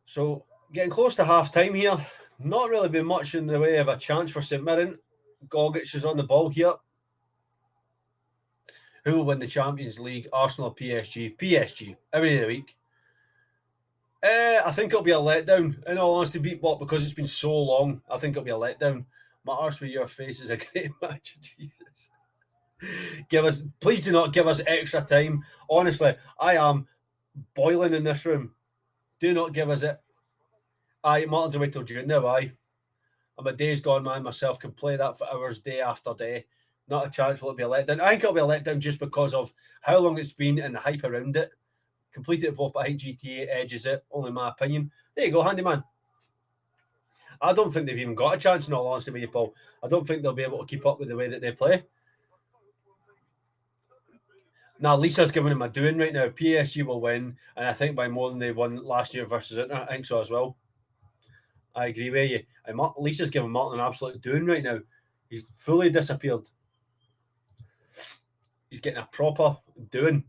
So getting close to half time here. Not really been much in the way of a chance for St Mirren. Gogic is on the ball here. Who will win the Champions League? Arsenal or PSG? PSG. Every day of the week. I think it'll be a letdown. In all honesty, because it's been so long, I think it'll be a letdown. My arse with your face is a great match. Jesus. Please do not give us extra time. Honestly, I am boiling in this room. Do not give us it. Martin's away till June now. I'm a days gone man myself. Can play that for hours, day after day. Not a chance will it be a letdown. I think it'll be a letdown just because of how long it's been and the hype around it. Completed it both, but I think GTA edges it. Only my opinion. There you go, handyman. I don't think they've even got a chance, in all honesty with you, Paul. I don't think they'll be able to keep up with the way that they play. Now, Lisa's giving him a doing right now. PSG will win, and I think by more than they won last year versus Inter. I think so as well. I agree with you. And Lisa's giving Martin an absolute doing right now. He's fully disappeared. He's getting a proper doing.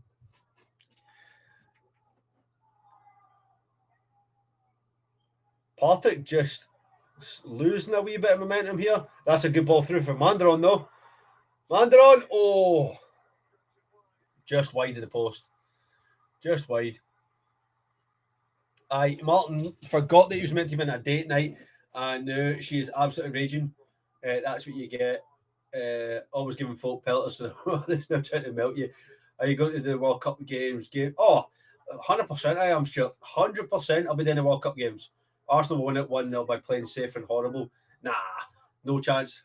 Partick just losing a wee bit of momentum here. That's a good ball through for Mandron, though. Mandron, oh. Just wide of the post. Just wide. Martin forgot that he was meant to be in a date night, and now she is absolutely raging. That's what you get. Always giving folk pelters, so they're not trying to melt you. Are you going to the World Cup games? 100% I am sure. 100% I'll be doing the World Cup games. Arsenal will win it 1-0 by playing safe and horrible. Nah, no chance.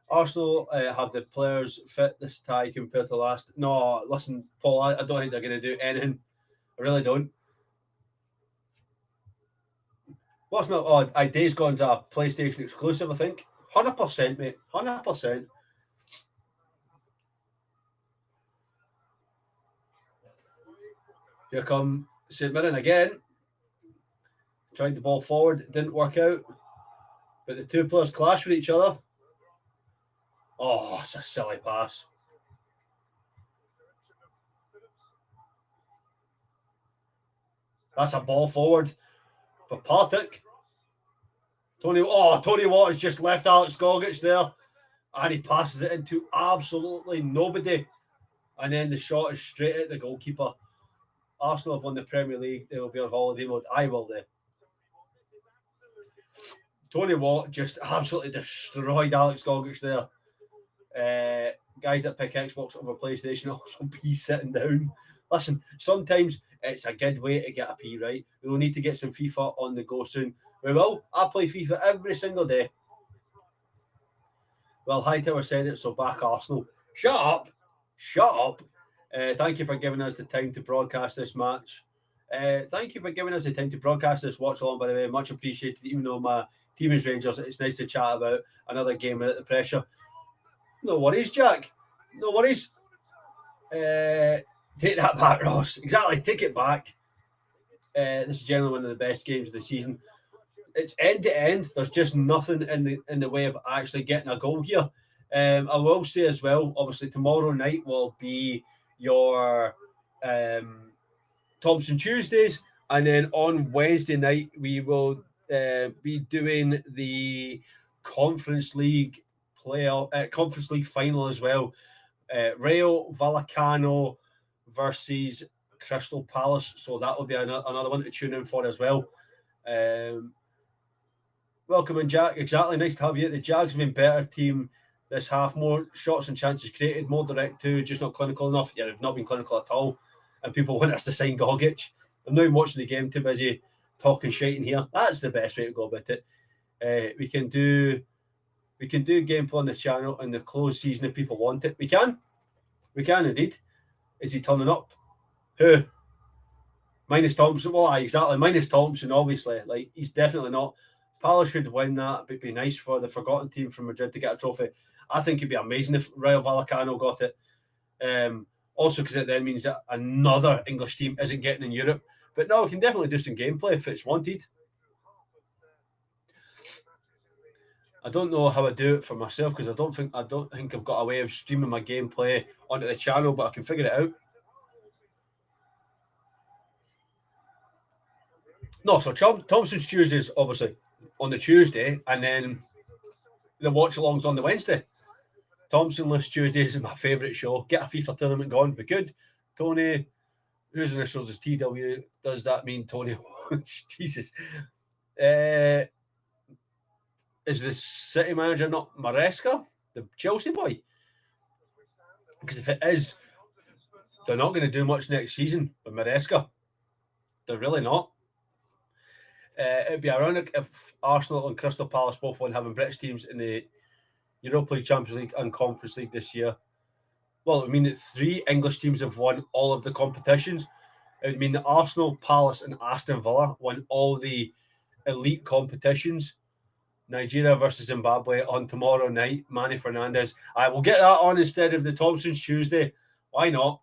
Arsenal have the players fit this tie compared to last. No, listen, Paul, I don't think they're going to do anything. I really don't. What's not odd? Days Gone's a PlayStation exclusive, I think. 100%, mate. 100%. Here come St Mirren again. Tried the ball forward. It didn't work out. But the two players clash with each other. Oh, it's a silly pass. That's a ball forward for Partick. Tony Waters just left Alex Gogic there. And he passes it into absolutely nobody. And then the shot is straight at the goalkeeper. Arsenal have won the Premier League. They will be on holiday mode. I will do. Tony Watt just absolutely destroyed Alex Gogic there. Guys that pick Xbox over PlayStation also be sitting down. Listen, sometimes it's a good way to get a pee, right? We will need to get some FIFA on the go soon. We will. I play FIFA every single day. Well, Hightower said it, so back Arsenal. Shut up. Thank you for giving us the time to broadcast this match. Thank you for giving us the time to broadcast this watch along, by the way. Much appreciated, even though my team is Rangers. It's nice to chat about another game without the pressure. No worries, Jack. No worries. Take that back, Ross. Exactly, take it back. This is generally one of the best games of the season. It's end to end. There's just nothing in the way of actually getting a goal here. I will say as well, obviously tomorrow night will be your Thompson Tuesdays, and then on Wednesday night we will be doing the Conference League Conference League final as well. Rayo Vallecano versus Crystal Palace, so that will be another one to tune in for as well. Welcome in, Jack. Exactly, nice to have you. The Jags have been better team this half, more shots and chances created, more direct too, just not clinical enough. Yeah, they've not been clinical at all, and people want us to sign Gogic. I'm not even watching the game, too busy talking shit in here. That's the best way to go about it. We can do gameplay on the channel in the closed season if people want it. We can indeed. Is he turning up? Who? Minus Thompson. Well, exactly. Minus Thompson, obviously. Like, he's definitely not. Palace should win that. It'd be nice for the forgotten team from Madrid to get a trophy. I think it'd be amazing if Rayo Vallecano got it. Also, because it then means that another English team isn't getting in Europe. But no, we can definitely do some gameplay if it's wanted. I don't know how I do it for myself because I don't think I've got a way of streaming my gameplay onto the channel, but I can figure it out. No, so Thompson's Tuesdays obviously on the Tuesday, and then the watch alongs on the Wednesday. Thompsonless Tuesdays is my favourite show. Get a FIFA tournament going, be good. Tony, whose initials is TW? Does that mean Tony? Jesus. Is the City manager not Maresca, the Chelsea boy? Because if it is, they're not going to do much next season with Maresca. They're really not. It'd be ironic if Arsenal and Crystal Palace both won having British teams in the Europa League, Champions League and Conference League this year. Well, it would mean that 3 English teams have won all of the competitions. It would mean that Arsenal, Palace and Aston Villa won all the elite competitions. Nigeria versus Zimbabwe on tomorrow night. Manny Fernandez. I will get that on instead of the Thompson's Tuesday. Why not?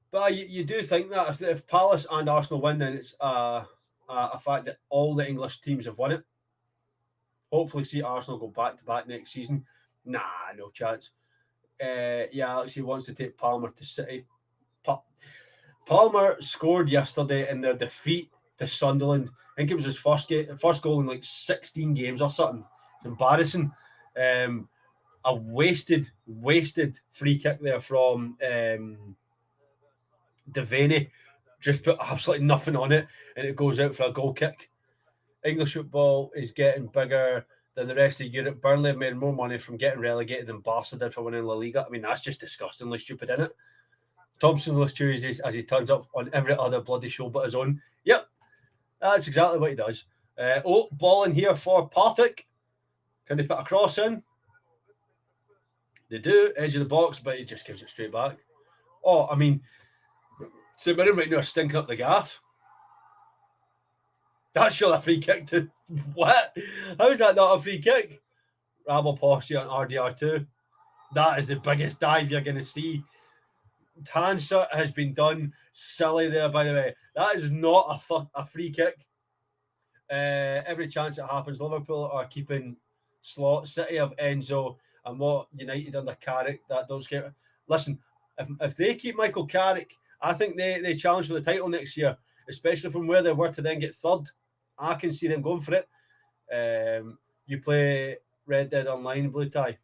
But you do think that if Palace and Arsenal win, then it's a fact that all the English teams have won it. Hopefully see Arsenal go back-to-back next season. Nah, no chance. Alex, he wants to take Palmer to City. Palmer scored yesterday in their defeat to Sunderland. I think it was his first goal in like 16 games or something. It's embarrassing. A wasted free kick there from Devaney. Just put absolutely nothing on it, and it goes out for a goal kick. English football is getting bigger than the rest of Europe. Burnley have made more money from getting relegated than Barca did for winning La Liga. I mean, that's just disgustingly stupid, isn't it? Thompson Tuesdays as he turns up on every other bloody show but his own. Yep, that's exactly what he does. Ball in here for Partick. Can they put a cross in? They do, edge of the box, but he just gives it straight back. Oh, I mean, so Mirren right now stinking up the gaff. That's surely a free kick to what? How is that not a free kick? Rabble Podcast on RDR2. That is the biggest dive you're going to see. Tanser has been done silly there, by the way. That is not a free kick. Every chance it happens, Liverpool are keeping slot. City of Enzo and what United under Carrick that don't scare. Listen, if they keep Michael Carrick, I think they challenge for the title next year, especially from where they were to then get third. I can see them going for it. You play Red Dead Online, Blue Tie.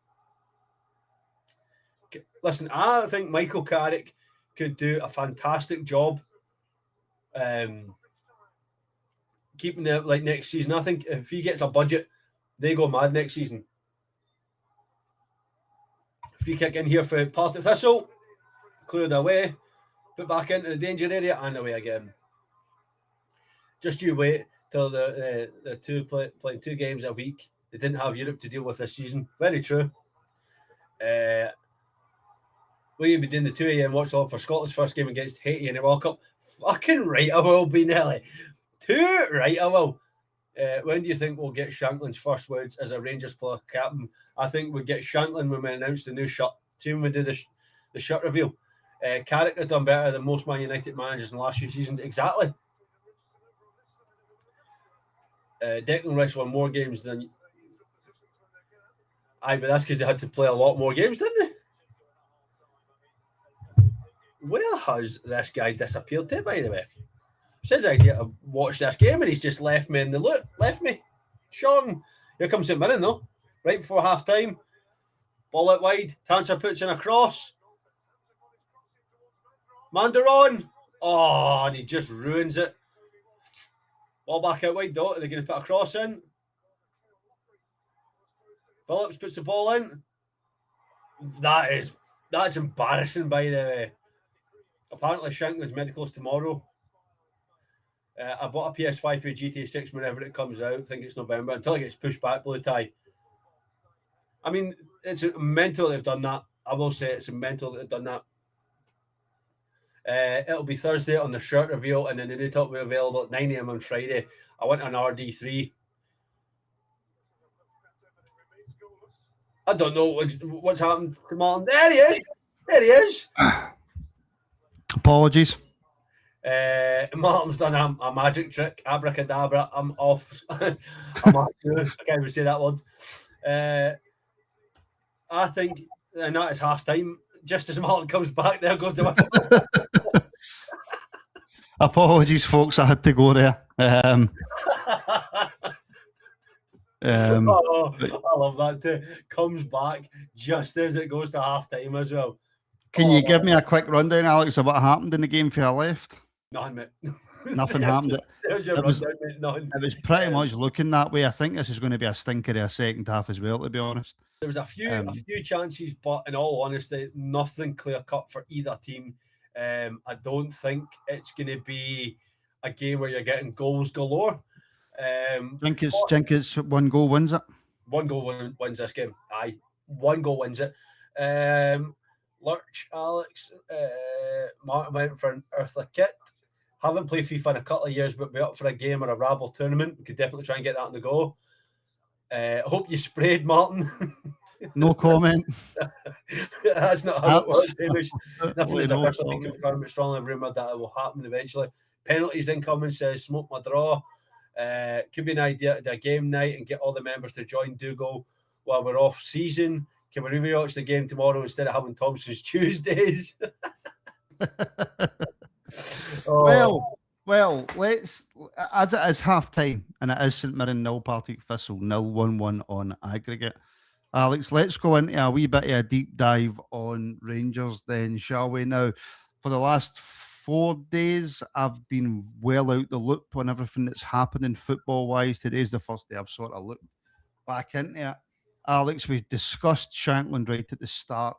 Listen, I think Michael Carrick could do a fantastic job keeping it like next season. I think if he gets a budget, they go mad next season. Free kick in here for Partick Thistle. Cleared away. Put back into the danger area and away again. Just you wait till the two playing 2 games a week. They didn't have Europe to deal with this season. Very true. will you be doing the 2 a.m. watch along for Scotland's first game against Haiti in the World Cup? Fucking right, I will be, Nelly. Too right, I will. When do you think we'll get Shanklin's first words as a Rangers player captain? I think we'll get Shanklin when we announce the new shirt. See when we do the shirt reveal. Carrick has done better than most Man United managers in the last few seasons. Exactly. Declan Rice won more games than... Aye, but that's because they had to play a lot more games, didn't they? Where has this guy disappeared to, by the way? It's his idea to watch this game, and he's just left me in the loop. Left me. Sean. Here comes St Mirren, though. Right before half-time. Ball out wide. Tanser puts in a cross. Mandaron. Oh, and he just ruins it. Ball back out wide, though. Are they going to put a cross in? Phillips puts the ball in. That's embarrassing, by the way. Apparently, Shanklin's medical's tomorrow. I bought a PS5 for GTA 6 whenever it comes out. I think it's November until it gets pushed back, Blue Tie. I mean, it's mental that they've done that. I will say it's mental that they've done that. It'll be Thursday on the shirt reveal, and then the new top will be available at 9 a.m. on Friday. I want an RD3. I don't know what's happened to Martin. There he is. There he is. Apologies. Martin's done a magic trick. Abracadabra. I'm off. I can't even say that word. I think, and that is half time. Just as Martin comes back, there goes the whistle. Apologies, folks. I had to go there. I love that too. Comes back just as it goes to half time as well. Can you give me a quick rundown, Alex, of what happened in the game for your left? Nothing, mate. Nothing happened. It was pretty much looking that way. I think this is going to be a stinker of a second half as well, to be honest. There was a few chances, but in all honesty, nothing clear cut for either team. I don't think it's going to be a game where you're getting goals galore. Think it's one goal wins it. One goal wins this game. Aye, one goal wins it. Lurch, Alex, Martin went for an earthly kit. Haven't played FIFA in a couple of years, but be up for a game or a Rabble tournament. We could definitely try and get that on the go. Hope you sprayed, Martin. No comment. That's not how it works. Nothing is officially been confirmed, but strongly rumoured that it will happen eventually. Penalties incoming, says smoke my draw. Could be an idea to do a game night and get all the members to join Dougal while we're off season. Can we rewatch the game tomorrow instead of having Thompson's Tuesdays? Well, let's, as it is half time and it is St Mirren 0, Partick Thistle 0-1-1 on aggregate. Alex, let's go into a wee bit of a deep dive on Rangers then, shall we? Now, for the last 4 days, I've been well out the loop on everything that's happening football-wise. Today's the first day I've sort of looked back into it. Alex, we discussed Shanklin right at the start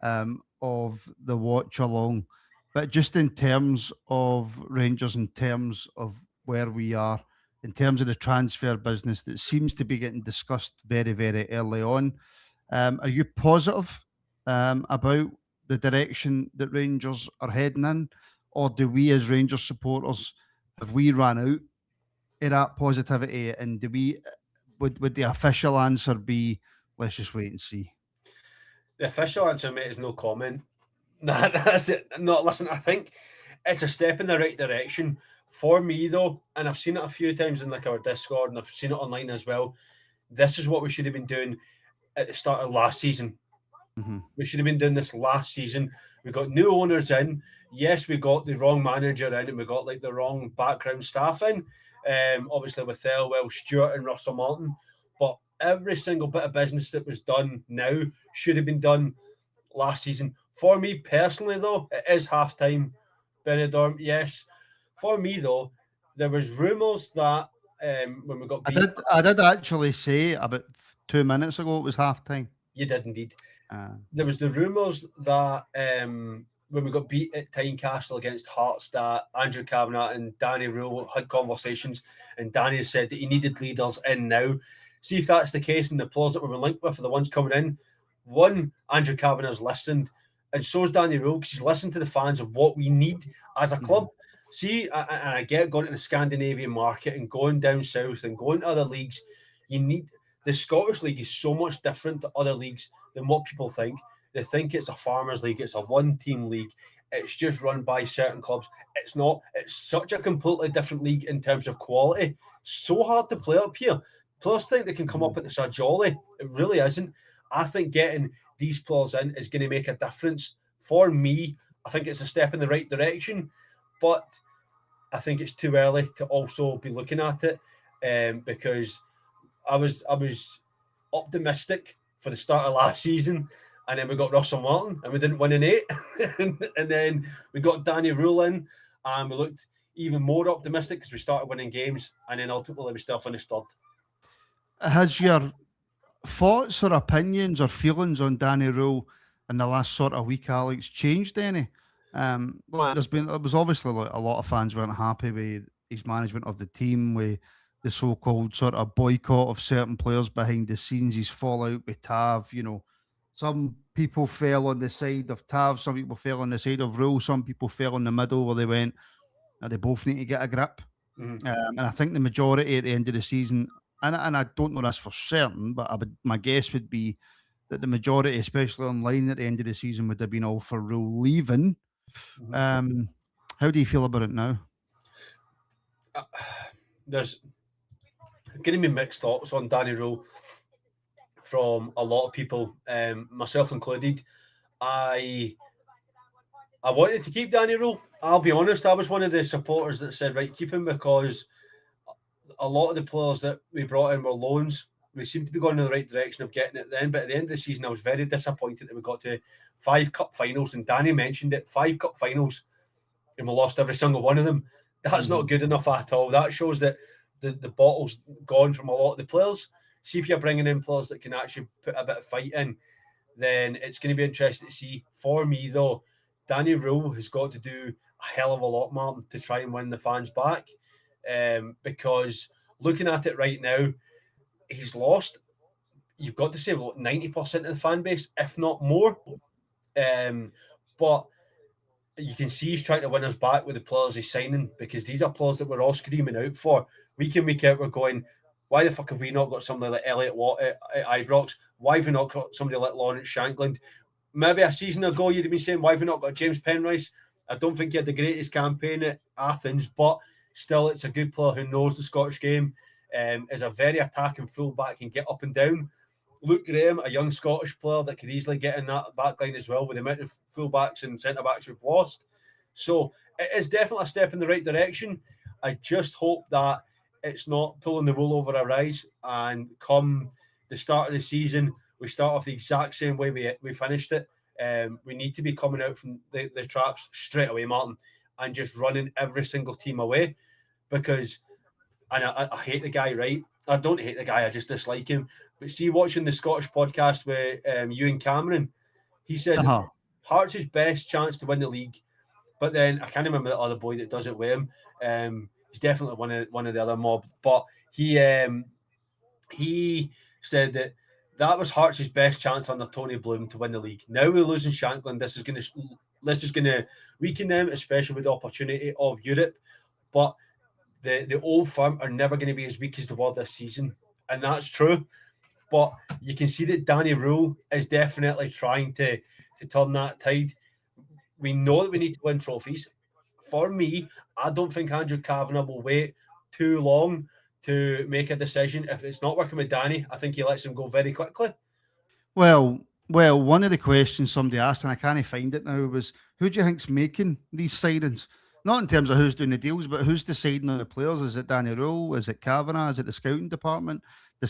of the watch along, but just in terms of Rangers, in terms of where we are, in terms of the transfer business that seems to be getting discussed very, very early on, are you positive about the direction that Rangers are heading in, or do we as Rangers supporters, have we run out of that positivity, and do we... Would the official answer be, let's just wait and see? The official answer, mate, is no comment. That's it. No, listen, I think it's a step in the right direction. For me, though, and I've seen it a few times in like our Discord, and I've seen it online as well, this is what we should have been doing at the start of last season. Mm-hmm. We should have been doing this last season. We got new owners in. Yes, we got the wrong manager in, and we got like the wrong background staff in. Obviously with Thelwell, Stewart and Russell Martin, but every single bit of business that was done now should have been done last season. For me personally, though, it is half time. Benidorm, yes. For me, though, there was rumours that when we got beat, I did actually say about 2 minutes ago it was half time. You did indeed. There was the rumours that when we got beat at Tynecastle against Hearts, that Andrew Kavanagh and Danny Rule had conversations, and Danny said that he needed leaders in now. See if that's the case, and the players that we've been linked with are the ones coming in. One, Andrew Kavanagh's listened, and so's Danny Rule, because he's listened to the fans of what we need as a club. See, and I get going to the Scandinavian market and going down south and going to other leagues. You need the Scottish League is so much different to other leagues than what people think. They think it's a farmers' league, it's a one-team league, it's just run by certain clubs. It's not. It's such a completely different league in terms of quality. So hard to play up here. Players think they can come up into Sir Jolly. It really isn't. I think getting these players in is going to make a difference. For me, I think it's a step in the right direction, but I think it's too early to also be looking at it, because I was optimistic for the start of last season, and then we got Russell Martin and we didn't win in 8, and then we got Danny Rule in and we looked even more optimistic because we started winning games, and then ultimately we still finished third. Has your thoughts or opinions or feelings on Danny Rule in the last sort of week, Alex, changed any? There was obviously like a lot of fans weren't happy with his management of the team, with the so-called sort of boycott of certain players behind the scenes, his fallout with Tav. Some people fell on the side of Tav, some people fell on the side of Rule, some people fell in the middle where they went, they both need to get a grip. And I think the majority at the end of the season, and I don't know this for certain, but my guess would be that the majority, especially online at the end of the season, would have been all for Rule leaving. How do you feel about it now? There's going to be mixed thoughts on Danny Rule from a lot of people, myself included. I wanted to keep Danny Rule. I'll be honest, I was one of the supporters that said, right, keep him, because a lot of the players that we brought in were loans. We seemed to be going in the right direction of getting it then, but at the end of the season, I was very disappointed that we got to 5 cup finals, and Danny mentioned it, 5 cup finals, and we lost every single one of them. That's not good enough at all. That shows that the bottle's gone from a lot of the players. See if you're bringing in players that can actually put a bit of fight in, then it's going to be interesting to see. For me, though, Danny Rule has got to do a hell of a lot, Martin, to try and win the fans back, because looking at it right now, he's lost, you've got to say, 90% of the fan base, if not more. But you can see he's trying to win us back with the players he's signing, because these are players that we're all screaming out for. Week in, week out, we're going, why the fuck have we not got somebody like Elliot Watt at Ibrox? Why have we not got somebody like Lawrence Shankland? Maybe a season ago, you'd have been saying, why have we not got James Penrice? I don't think he had the greatest campaign at Athens, but still, it's a good player who knows the Scottish game, is a very attacking fullback, can get up and down. Luke Graham, a young Scottish player that could easily get in that back line as well, with the amount of fullbacks and centre-backs we've lost. So it is definitely a step in the right direction. I just hope that it's not pulling the wool over our eyes, and come the start of the season, we start off the exact same way we finished it. We need to be coming out from the traps straight away, Martin, and just running every single team away, because, and I hate the guy, right? I don't hate the guy, I just dislike him. But see, watching the Scottish podcast with you and Cameron, he says Hearts' best chance to win the league. But then I can't remember the other boy that does it with him. He's definitely one of the other mob. But he said that was Hearts' best chance under Tony Bloom to win the league. Now we're losing Shankland. This is going to weaken them, especially with the opportunity of Europe. But the old firm are never going to be as weak as they were this season, and that's true. But you can see that Danny Rule is definitely trying to turn that tide. We know that we need to win trophies. For me, I don't think Andrew Kavanagh will wait too long to make a decision. If it's not working with Danny, I think he lets him go very quickly. Well, one of the questions somebody asked, and I can't find it now, was who do you think's making these signings? Not in terms of who's doing the deals, but who's deciding on the players? Is it Danny Rule? Is it Kavanagh? Is it the scouting department? Do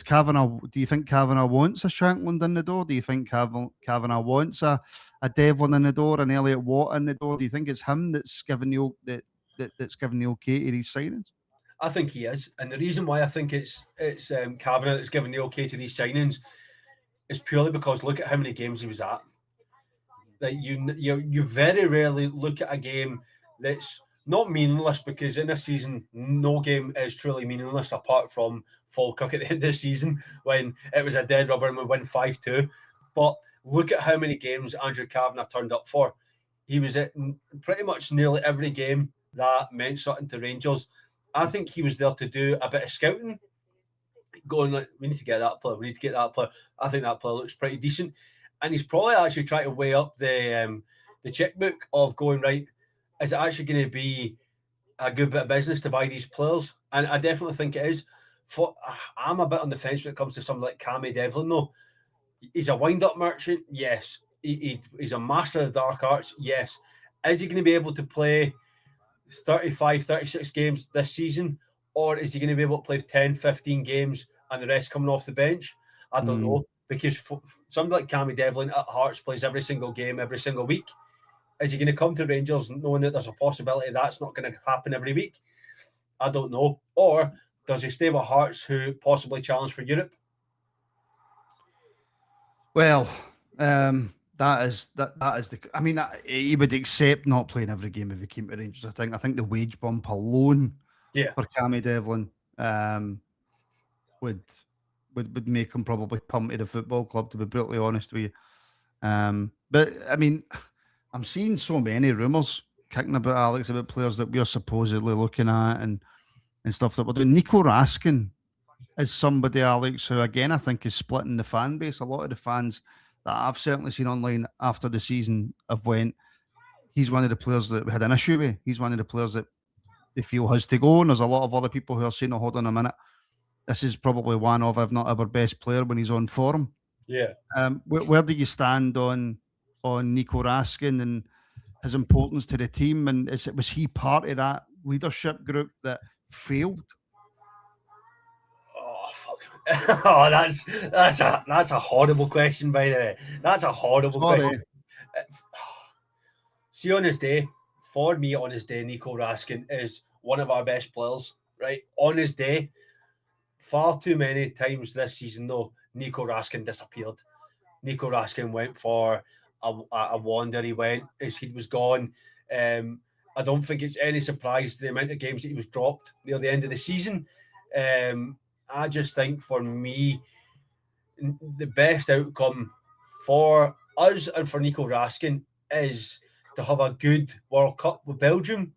you think Kavanagh wants a Shankland in the door? Do you think Kavanagh wants a Devlin in the door, an Elliot Watt in the door? Do you think it's him that's giving the that's giving the okay to these signings? I think he is, and the reason why I think it's Kavanagh that's giving the okay to these signings is purely because look at how many games he was at. That you very rarely look at a game that's not meaningless, because in this season, no game is truly meaningless apart from Falkirk at the end of the season when it was a dead rubber and we win 5-2. But look at how many games Andrew Kavanagh turned up for. He was at pretty much nearly every game that meant something to Rangers. I think he was there to do a bit of scouting, going like, we need to get that player, we need to get that player. I think that player looks pretty decent. And he's probably actually trying to weigh up the checkbook of going, right, is it actually going to be a good bit of business to buy these players? And I definitely think it is. I'm a bit on the fence when it comes to something like Cammy Devlin, though. He's a wind-up merchant, yes. He's a master of dark arts, yes. Is he going to be able to play 35, 36 games this season? Or is he going to be able to play 10, 15 games and the rest coming off the bench? I don't know. Because somebody like Cammy Devlin at Hearts plays every single game, every single week. Is he going to come to Rangers knowing that there's a possibility that's not going to happen every week? I don't know. Or does he stay with Hearts, who possibly challenge for Europe? Well, that is the. I mean, he would accept not playing every game if he came to Rangers. I think the wage bump alone, for Cammy Devlin, would make him probably come to the football club. To be brutally honest with you, but I mean, I'm seeing so many rumours kicking about, Alex, about players that we're supposedly looking at and stuff that we're doing. Nico Raskin is somebody, Alex, who again I think is splitting the fan base. A lot of the fans that I've certainly seen online after the season have went, he's one of the players that we had an issue with. He's one of the players that they feel has to go. And there's a lot of other people who are saying, oh, hold on a minute, this is probably one of, if not our best player when he's on form. Yeah. Where do you stand on Nico Raskin and his importance to the team? And was he part of that leadership group that failed? Oh, fuck. Oh, that's a horrible question, by the way. That's a horrible question. See, on his day, for me, on his day, Nico Raskin is one of our best players, right? On his day, far too many times this season, though, Nico Raskin disappeared. Nico Raskin went for a wander. He went, his heat was gone. I don't think it's any surprise the amount of games that he was dropped near the end of the season. I just think, for me, the best outcome for us and for Nico Raskin is to have a good World Cup with Belgium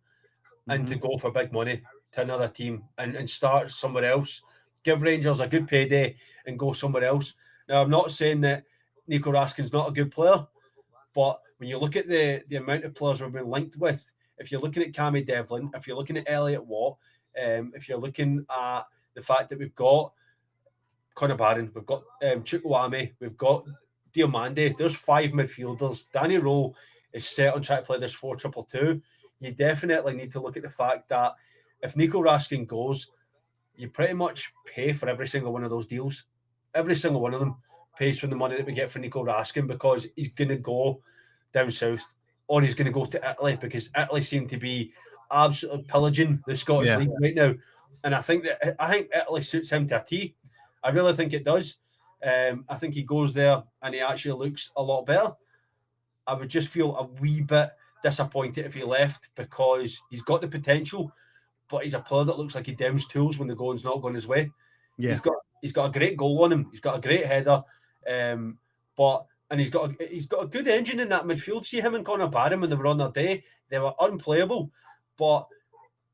and to go for big money to another team and start somewhere else. Give Rangers a good payday and go somewhere else. Now, I'm not saying that Nico Raskin's not a good player, but when you look at the amount of players we've been linked with, if you're looking at Cammy Devlin, if you're looking at Elliot Watt, if you're looking at the fact that we've got Conor Barron, we've got Chukwueze, we've got Diomande, there's 5 midfielders. Danny Rowe is set on trying to play this 4-2-2. You definitely need to look at the fact that if Nico Raskin goes, you pretty much pay for every single one of those deals. Every single one of them pays for the money that we get for Nico Raskin, because he's going to go down south, or he's going to go to Italy, because Italy seem to be absolutely pillaging the Scottish League right now. And I think Italy suits him to a T. I really think it does. I think he goes there and he actually looks a lot better. I would just feel a wee bit disappointed if he left, because he's got the potential, but he's a player that looks like he downs tools when the going's not going his way. Yeah. He's got a great goal on him. He's got a great header, and he's got a good engine in that midfield. See him and Conor Barron when they were on their day, they were unplayable. But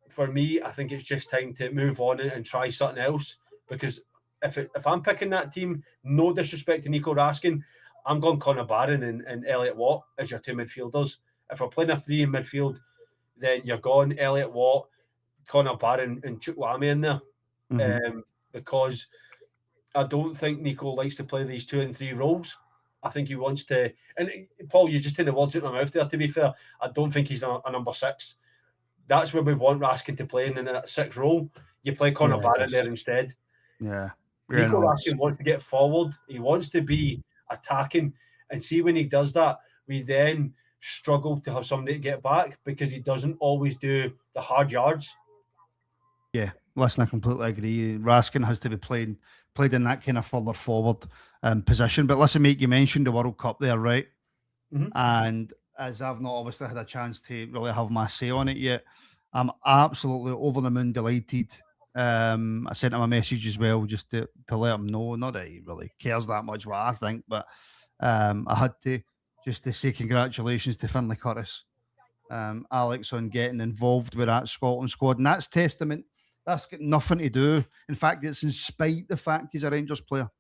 for me, I think it's just time to move on and try something else, because if I'm picking that team, no disrespect to Nico Raskin, I'm going Conor Barron and Elliot Watt as your 2 midfielders. If we're playing a 3 in midfield, then you're going Elliot Watt, Conor Barron and Chukwueze in there. Because I don't think Nico likes to play these 2 and 3 roles. I think he wants to, and Paul, you just taking the words out of my mouth there, to be fair. I don't think he's a number 6. That's where we want Raskin to play in that 6 role. You play Conor Barron there instead. Yeah. Nico Raskin wants to get forward. He wants to be attacking. And see, when he does that, we then struggle to have somebody to get back, because he doesn't always do the hard yards. Yeah, listen, I completely agree. Raskin has to be played in that kind of further forward position. But listen, mate, you mentioned the World Cup there, right? And as I've not obviously had a chance to really have my say on it yet, I'm absolutely over the moon delighted. I sent him a message as well, just to let him know. Not that he really cares that much what I think, but I had to just to say congratulations to Finlay Curtis, Alex, on getting involved with that Scotland squad, and that's testament. That's got nothing to do. In fact, it's in spite the fact he's a Rangers player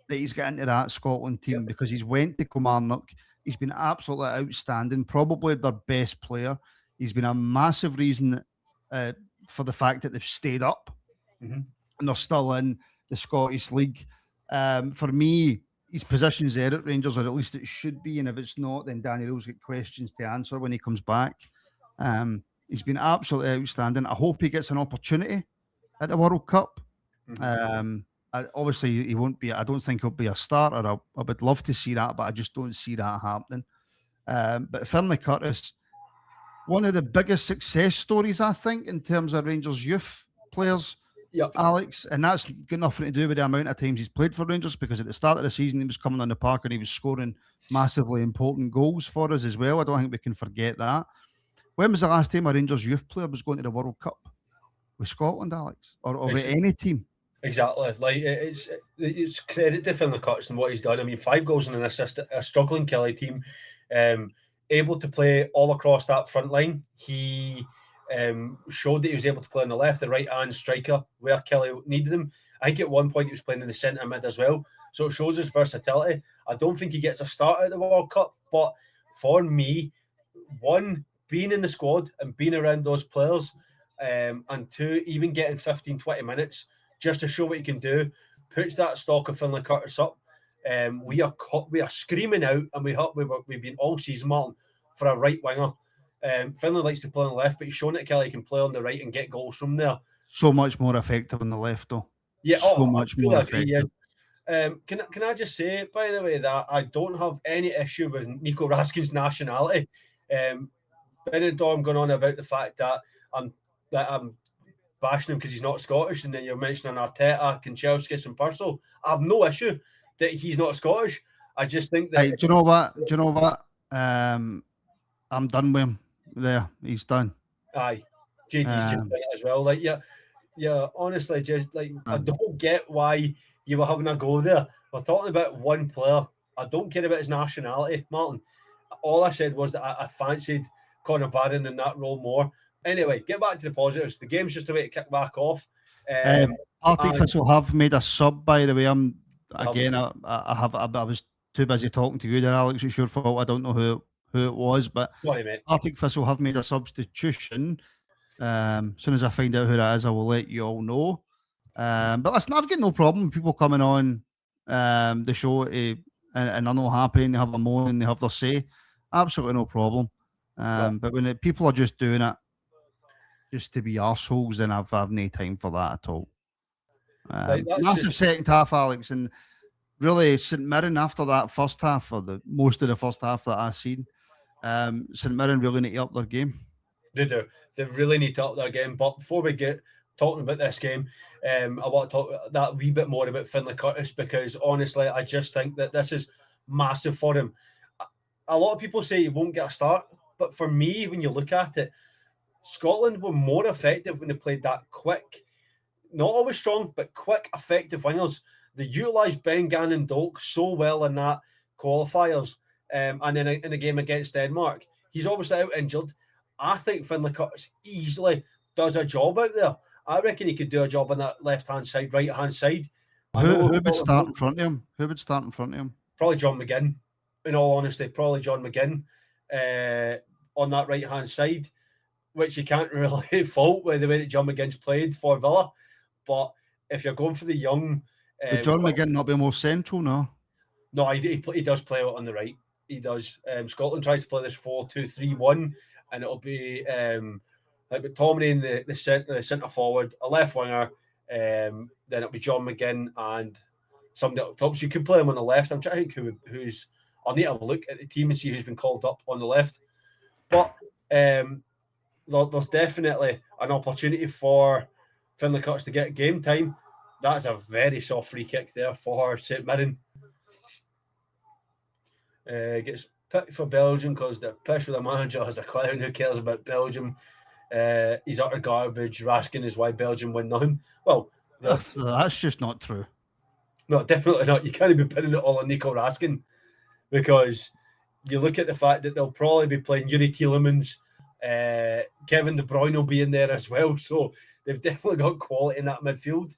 that he's got into that Scotland team because he's went to Kilmarnock. He's been absolutely outstanding, probably their best player. He's been a massive reason for the fact that they've stayed up and they're still in the Scottish League. For me, his position's there at Rangers, or at least it should be. And if it's not, then Danny Rose got questions to answer when he comes back. He's been absolutely outstanding. I hope he gets an opportunity at the World Cup. Obviously, he won't be. I don't think he'll be a starter. I would love to see that, but I just don't see that happening. But Finlay Curtis, one of the biggest success stories, I think, in terms of Rangers youth players, Alex, and that's got nothing to do with the amount of times he's played for Rangers, because at the start of the season he was coming on the park and he was scoring massively important goals for us as well. I don't think we can forget that. When was the last time a Rangers youth player was going to the World Cup with Scotland, Alex, or with any team? Exactly. Like it's credit to Finlay Curtis and what he's done. I mean, 5 goals and an assist, a struggling Kelly team, able to play all across that front line. He showed that he was able to play on the left, the right hand striker where Kelly needed him. I think at one point he was playing in the centre mid as well. So it shows his versatility. I don't think he gets a start at the World Cup, but for me, one, being in the squad and being around those players, and 2, even getting 15, 20 minutes just to show what he can do, puts that stock of Finlay Curtis up. We are screaming out, and we've been all season, Martin, for a right winger. Finlay likes to play on the left, but he's shown that Kelly can play on the right and get goals from there. So much more effective on the left, though. Yeah, so much more effective. Can I just say, by the way, that I don't have any issue with Nico Raskin's nationality. Benidorm going on about the fact that I'm bashing him because he's not Scottish, and then you're mentioning Arteta, Kanchelskis, and Purcell. I have no issue that he's not Scottish. I just think that. Hey, do you know what? I'm done with him. There, he's done. Aye, JD's just right as well. Like, yeah. Honestly, just like I don't get why you were having a go there. We're talking about one player. I don't care about his nationality, Martin. All I said was that I fancied Conor Barron in that role more. Anyway, get back to the positives. The game's just a way to kick back off. Partick Thistle have made a sub, by the way. I was too busy talking to you there, Alex. It's your fault. I don't know who it was, but Partick Thistle have made a substitution. As soon as I find out who that is, I will let you all know. But listen, I've got no problem with people coming on the show and they're not happy and they have a moan and they have their say. Absolutely no problem. But when people are just doing it just to be arseholes, then I've no time for that at all. Massive second half, Alex, and really St Mirren after that first half, or the most of the first half that I've seen, St Mirren really need to up their game. They do. They really need to up their game. But before we get talking about this game, I want to talk that wee bit more about Finlay Curtis, because honestly, I just think that this is massive for him. A lot of people say he won't get a start, but for me, when you look at it, Scotland were more effective when they played that quick, not always strong, but quick, effective wingers. They utilised Ben Gannon Doak so well in that qualifiers, and then in the game against Denmark. He's obviously out injured. I think Finlay Curtis easily does a job out there. I reckon he could do a job on that left-hand side, right-hand side. Who would start in front of him? Who would start in front of him? Probably John McGinn. In all honesty, probably John McGinn on that right-hand side, which you can't really fault with the way that John McGinn's played for Villa. But if you're going for the young... Would John McGinn not be more central, no? No, he does play out on the right. He does. Scotland tries to play this 4-2-3-1, and it'll be like McTominay in the centre forward, a left winger, then it'll be John McGinn and somebody up top. So you could play him on the left. I'm trying to think who's... I'll need to have a look at the team and see who's been called up on the left. But there's definitely an opportunity for Finlay Curtis to get game time. That's a very soft free kick there for St Mirren. Gets picked for Belgium because the piss with the manager as a clown. Who cares about Belgium? He's utter garbage. Raskin is why Belgium win nothing. Well, that's just not true. No, definitely not. You can't be pinning it all on Nico Raskin. because you look at the fact that they'll probably be playing Yuri Tielemans, Kevin De Bruyne will be in there as well. So they've definitely got quality in that midfield.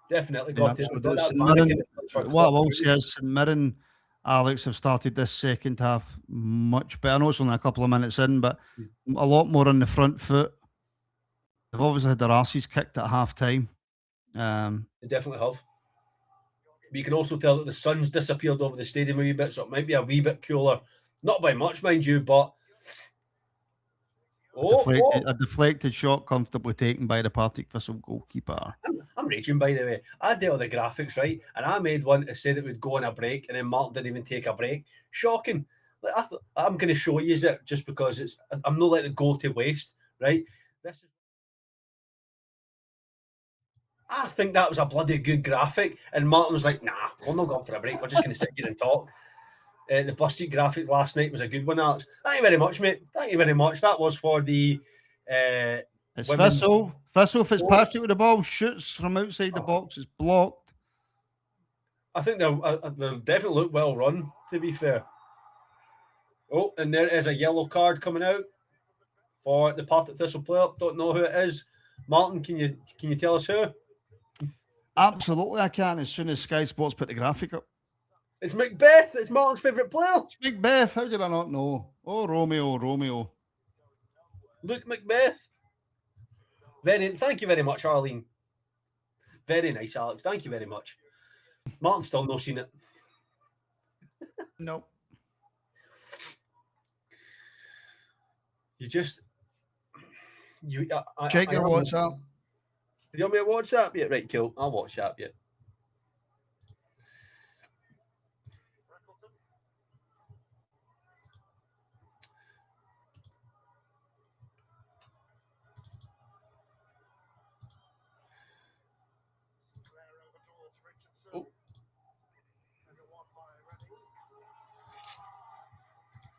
Definitely got to. What I will say is St Mirren, Alex, have started this second half much better. I know it's only a couple of minutes in, but a lot more on the front foot. They've obviously had their asses kicked at half time. They definitely have. But you can also tell that the sun's disappeared over the stadium a wee bit, so it might be a wee bit cooler. Not by much, mind you, but a deflected shot comfortably taken by the Partick Thistle goalkeeper. I'm raging, by the way. I did all the graphics, right? And I made one to say that we'd go on a break, and then Martin didn't even take a break. Shocking. Like, I'm going to show you it just because I'm not letting it go to waste, right? I think that was a bloody good graphic. And Martin was like, nah, we're not going for a break. We're just going to sit here and talk. The busted graphic last night was a good one, Alex. Thank you very much, mate. Thank you very much. That was for the... it's Thistle. Thistle Fitzpatrick with the ball. Shoots from outside the box. It's blocked. I think they'll definitely look well run, to be fair. Oh, and there is a yellow card coming out for the Partick Thistle player. Don't know who it is. Martin, can you tell us who? Absolutely, I can. As soon as Sky Sports put the graphic up. It's Macbeth. It's Martin's favourite player. It's Macbeth. How did I not know? Oh, Romeo. Luke Macbeth. Thank you very much, Arlene. Very nice, Alex. Thank you very much. Martin's still not seen it. No. Check your WhatsApp. You want me to WhatsApp you? Right, cool. I'll WhatsApp you.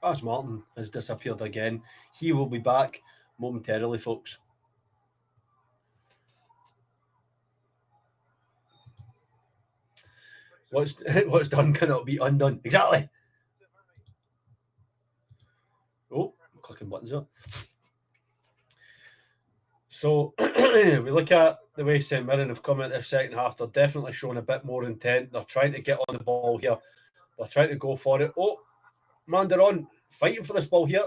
As Martin has disappeared again, he will be back momentarily, folks. What's done cannot be undone. Exactly. Oh, I'm clicking buttons here. So we look at the way St Mirren have come out their second half. They're definitely showing a bit more intent. They're trying to get on the ball here. They're trying to go for it. Oh, Mandaron fighting for this ball here.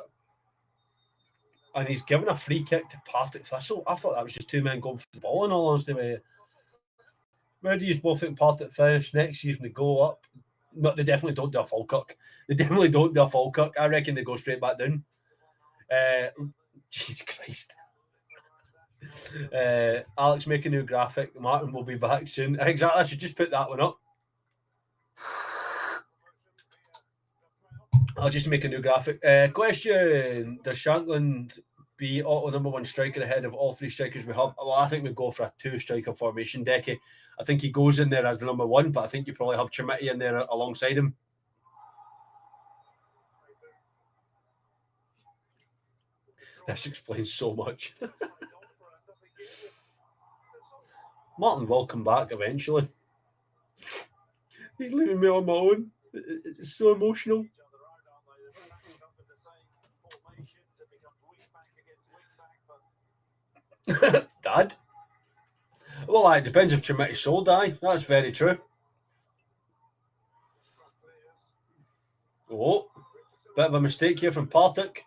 And he's given a free kick to Partick Thistle. I thought that was just two men going for the ball, in all honesty. Where do you both think Partick finish next season? They go up. No, they definitely don't do a Falkirk. I reckon they go straight back down. Jesus Christ. Alex, make a new graphic. Martin will be back soon. Exactly. I should just put that one up. I'll just make a new graphic. Question: does Shankland be auto number one striker ahead of all three strikers we have? Well, I think we go for a two-striker formation, Decky. I think he goes in there as the number one, but I think you probably have Chimiti in there alongside him. This explains so much. Martin will come back eventually. He's leaving me on my own. It's so emotional. Dad? Well, it depends if Chimiti's sold, that's very true. Oh, bit of a mistake here from Partick.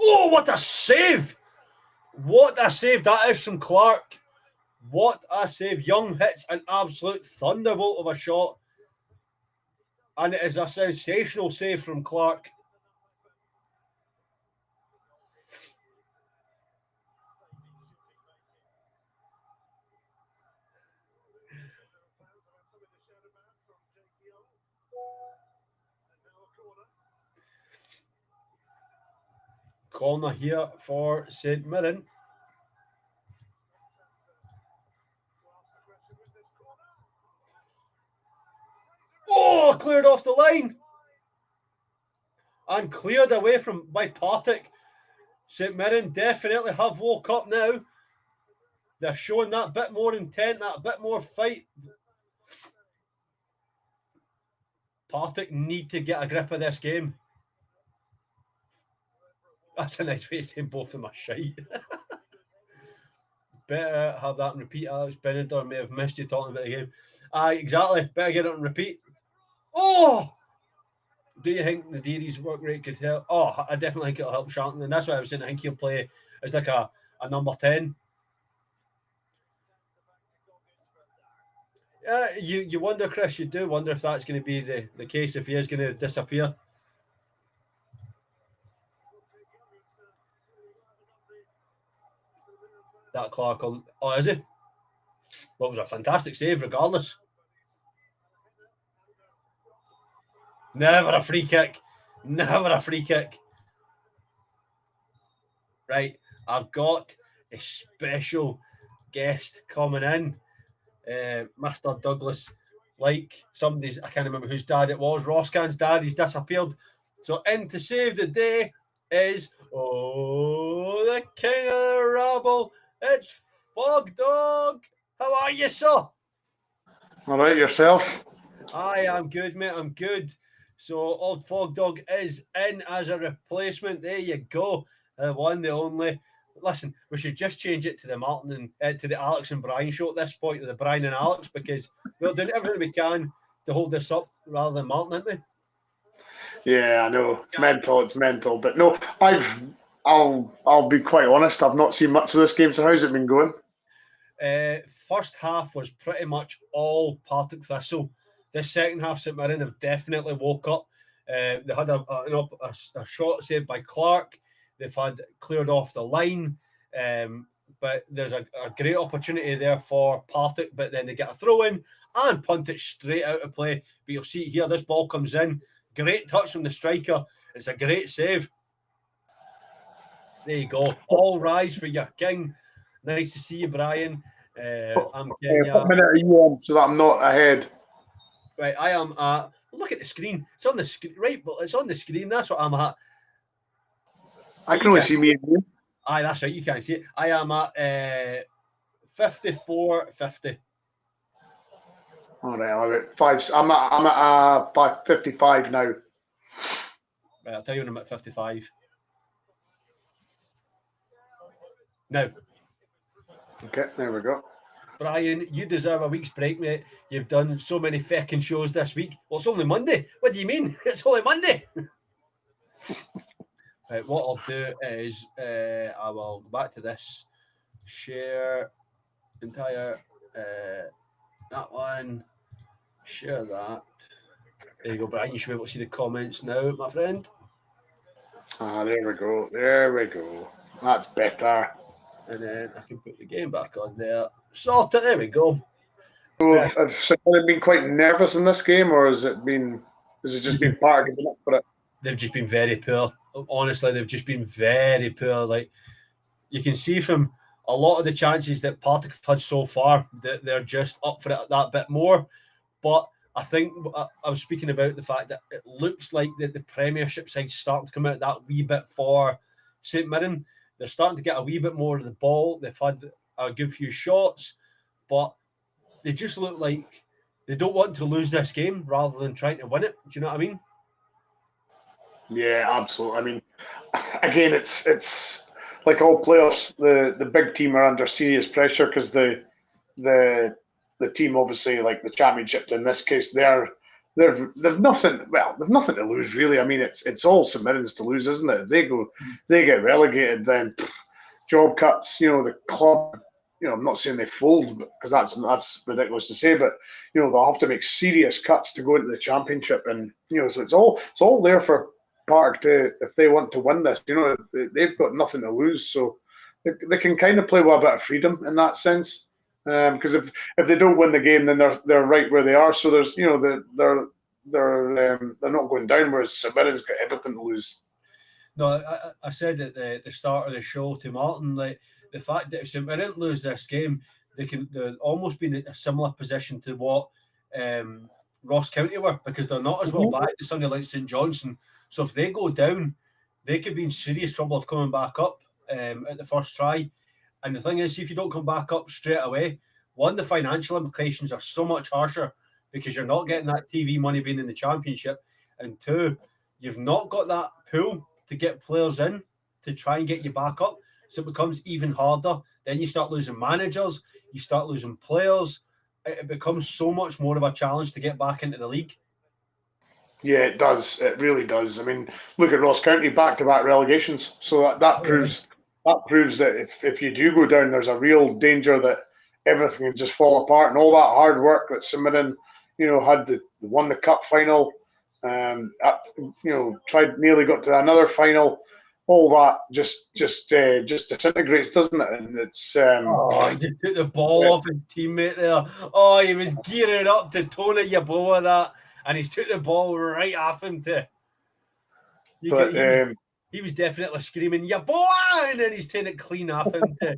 Oh, what a save! What a save that is from Clark. What a save. Young hits an absolute thunderbolt of a shot. And it is a sensational save from Clark. Corner here for St Mirren. Oh, cleared off the line. And cleared away by Partick. St Mirren definitely have woke up now. They're showing that bit more intent, that bit more fight. Partick need to get a grip of this game. That's a nice way to say both of them are shite. Better have that on repeat. Alex Benidorm may have missed you talking about the game. Exactly. Better get it on repeat. Oh! Do you think the Deary's work rate could help? Oh, I definitely think it'll help Sharpton. And that's why I was saying I think he'll play as like a number 10. You wonder, Chris, you do wonder if that's going to be the case, if he is going to disappear. That Clark on. Oh, is he? Well, it was a fantastic save, regardless. Never a free kick. Never a free kick. Right. I've got a special guest coming in. Mr. Douglas, like somebody's, I can't remember whose dad it was, Roscan's dad, he's disappeared. So in to save the day is, the king of the rabble, it's Fog Dog. How are you, sir? All right, yourself? I am good, mate, I'm good. So old Fog Dog is in as a replacement. There you go. The one, the only. Listen, we should just change it to the Martin and to the Alex and Brian show at this point, to the Brian and Alex, because we're doing everything we can to hold this up rather than Martin, aren't we? Yeah, I know. It's mental. But no, I'll be quite honest, I've not seen much of this game, so how's it been going? First half was pretty much all Partick Thistle. This second half, St Mirren have definitely woke up. They had a shot saved by Clark. They've had cleared off the line, but there's a great opportunity there for Partick, but then they get a throw in and punt it straight out of play. But you'll see here, this ball comes in. Great touch from the striker. It's a great save. There you go. All rise for your king. Nice to see you, Brian. I'm Kenya. What minute are you on so that I'm not ahead? Right, I am at. Look at the screen. It's on the screen. Right, but it's on the screen. That's what I'm at. I can only see me and you. Aye, that's right. You can't see it. I am at 54.50. All right, I'm at 5. I'm at 5:55 now. Right, I'll tell you when I'm at 55. Now. Okay, there we go. Brian, you deserve a week's break, mate. You've done so many feckin' shows this week. Well, it's only Monday. What do you mean? It's only Monday. Right, what I'll do is I will go back to this. Share entire that one. Share that. There you go, Brian. You should be able to see the comments now, my friend. There we go. There we go. That's better. And then I can put the game back on there. Sort it. There we go. So have St. been quite nervous in this game, or has it just been part of giving up for it? They've just been very poor. Honestly, they've just been very poor. Like, you can see from a lot of the chances that Partick have had so far that they're just up for it that bit more. But I think I was speaking about the fact that it looks like that the Premiership side's starting to come out that wee bit for St Mirren. They're starting to get a wee bit more of the ball. They've had a good few shots, but they just look like they don't want to lose this game rather than trying to win it. Do you know what I mean? Yeah, absolutely. I mean, again, it's like all playoffs. The big team are under serious pressure because the team, obviously, like the Championship in this case, they've nothing. Well, they've nothing to lose really. I mean, it's all St Mirren's to lose, isn't it? If they get relegated, then job cuts. You know, the club. You know, I'm not saying they fold because that's ridiculous to say, but you know they'll have to make serious cuts to go into the Championship, and you know, so it's all there for Partick to, if they want to win this. You know, they've got nothing to lose, so they can kind of play with a bit of freedom in that sense. Because if they don't win the game, then they're right where they are. So there's, you know, they're not going down. Whereas St Mirren's got everything to lose. No, I said at the start of the show to Martin, like the fact that if St Mirren lose this game, they'll almost be in a similar position to what Ross County were, because they're not as well back as somebody like St Johnstone. So if they go down, they could be in serious trouble of coming back up at the first try. And the thing is, if you don't come back up straight away, one, the financial implications are so much harsher because you're not getting that TV money being in the Championship. And two, you've not got that pool to get players in to try and get you back up. So it becomes even harder. Then you start losing managers, you start losing players. It becomes so much more of a challenge to get back into the league. Yeah, it does. It really does. I mean, look at Ross County, back-to-back relegations. So that proves that if you do go down, there's a real danger that everything can just fall apart. And all that hard work that St Mirren, had won the cup final, nearly got to another final. All that just disintegrates, doesn't it? And it's he just took the ball off his teammate there. Oh, he was gearing up to Tony Yeboah that, and he's took the ball right off him he was definitely screaming Yeboah, and then he's taking it clean off him to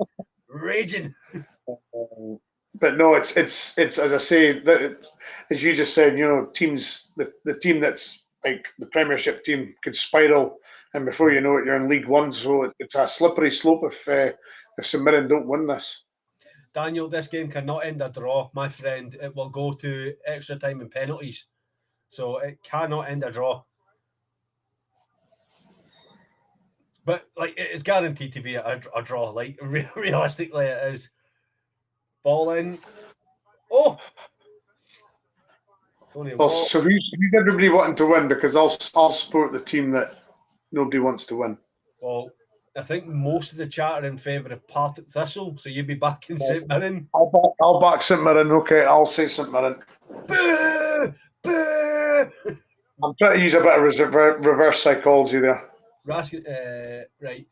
raging. But no, it's as I say, as you just said, teams, the team that's like the Premiership team could spiral, and before you know it, you're in League One. So it's a slippery slope if St Mirren don't win this. Daniel, this game cannot end a draw, my friend. It will go to extra time and penalties. So it cannot end a draw. But it's guaranteed to be a draw. Realistically, it is. Ball in. Oh! So who's everybody wanting to win? Because I'll support the team that nobody wants to win. Well, I think most of the chat are in favour of Partick Thistle, so you'd be back in St Mirren. I'll back St Mirren. Okay, I'll say St Mirren. Boo! Boo! I'm trying to use a bit of reverse psychology there. Raskin, right.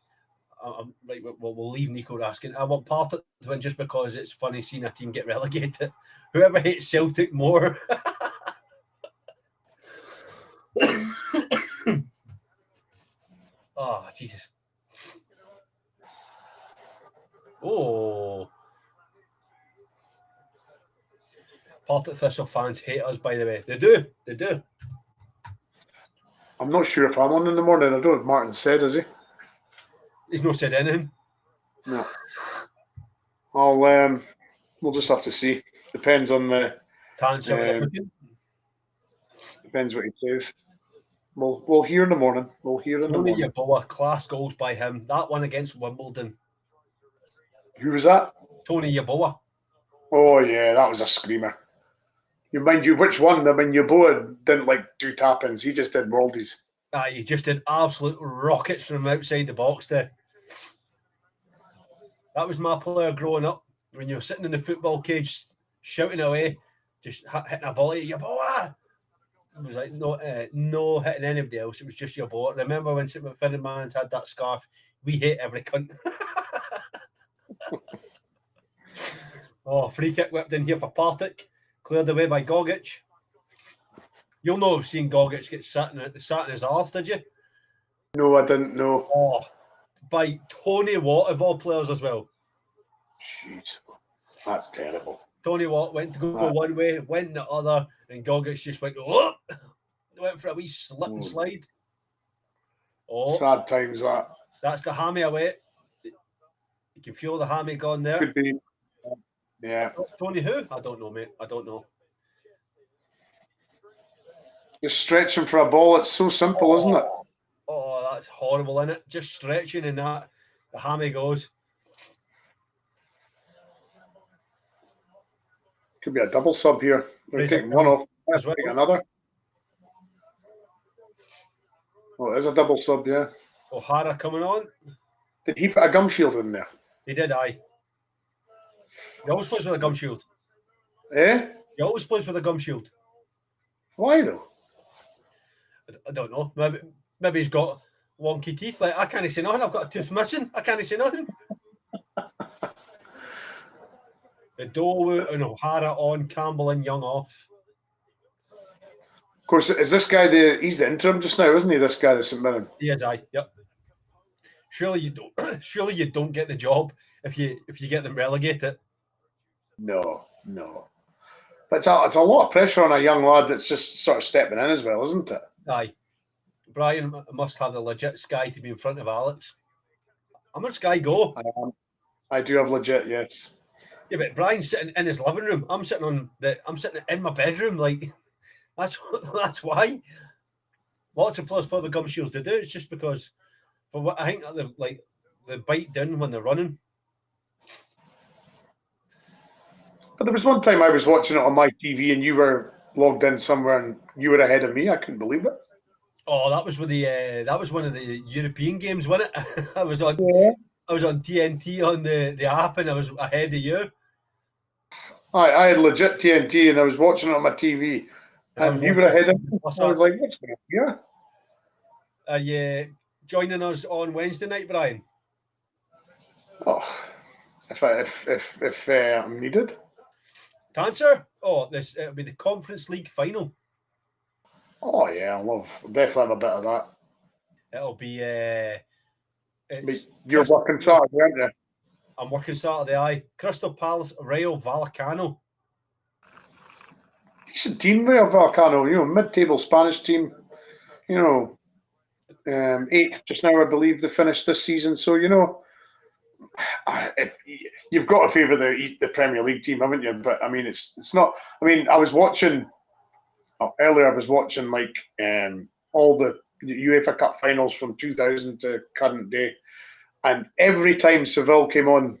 Right, we'll leave Nico Raskin. I want Partick to win just because it's funny seeing a team get relegated. Whoever hates Celtic more. Oh, Jesus. Oh. Partick Thistle fans hate us, by the way. They do. I'm not sure if I'm on in the morning. I don't know if Martin said, has he? He's not said anything. No. We'll just have to see. Depends on the. Depends what he says. We'll hear in the morning. Tony Yeboah, class goals by him. That one against Wimbledon. Who was that? Tony Yeboah. Oh yeah, that was a screamer. Mind you, which one? I mean, Yeboah didn't do tap-ins. He just did worldies. He just did absolute rockets from outside the box there. That was my player growing up. When you were sitting in the football cage, shouting away, just hitting a volley, Yeboah! It was like no hitting anybody else. It was just Yeboah. Remember when St Mirren had that scarf? We hate every cunt. Oh, free kick whipped in here for Partick. Cleared away by Gogic. You'll know have seen Gogic get sat in his arse, did you? No, I didn't know. Oh, by Tony Watt of all players as well. Jeez, that's terrible. Tony Watt went to go one way, went the other, and Gogic just went, oh! Went for a wee slip and slide. Oh, sad times that. That's the hammy away. You can feel the hammy gone there. Could be. Yeah. Tony who? I don't know, mate. I don't know. Just stretching for a ball. It's so simple, isn't it? Oh, that's horrible, isn't it? Just stretching and that. The hammy goes. Could be a double sub here. They're taking one off. Let's take another. Oh, there's a double sub, yeah. O'Hara coming on. Did he put a gum shield in there? He did, aye. He always plays with a gum shield. Eh? He always plays with a gum shield. Why, though? I don't know. Maybe he's got wonky teeth. Like, I can't say nothing. I've got a tooth missing. I can't say nothing. The Dowu and O'Hara on, Campbell and Young off. Of course, is this guy he's the interim just now, isn't he? This guy, the St Mirren. He is, aye. Yep. Surely you don't get the job if you get them relegated. No. But it's a lot of pressure on a young lad that's just sort of stepping in as well, isn't it? Aye. Brian must have the legit Sky to be in front of Alex. How much Sky go? I do have legit, yes. Yeah, but Brian's sitting in his living room. I'm sitting in my bedroom. Like that's why. Lots of players probably gum shields to do. It's just because for what I think they bite down when they're running. But there was one time I was watching it on my TV and you were logged in somewhere and you were ahead of me. I couldn't believe it. Oh, that was one of the European games, wasn't it? I was on TNT on the app and I was ahead of you. I had legit TNT and I was watching it on my TV and you were ahead of me. I was like, what's going on here? Are you joining us on Wednesday night, Brian? Oh, if I'm needed. To answer? Oh, it'll be the Conference League final. Oh yeah, I'll definitely have a bit of that. It'll be. You're working Saturday, aren't you? I'm working Saturday. Aye, Crystal Palace, Rayo Vallecano. Decent team, Rayo Vallecano. You know, mid-table Spanish team. You know, 8th just now, I believe they finished this season. So you know, if you've got to favour the Premier League team, haven't you? But I mean, it's not. I mean, I was watching earlier. I was watching all the UEFA Cup finals from 2000 to current day, and every time Seville came on,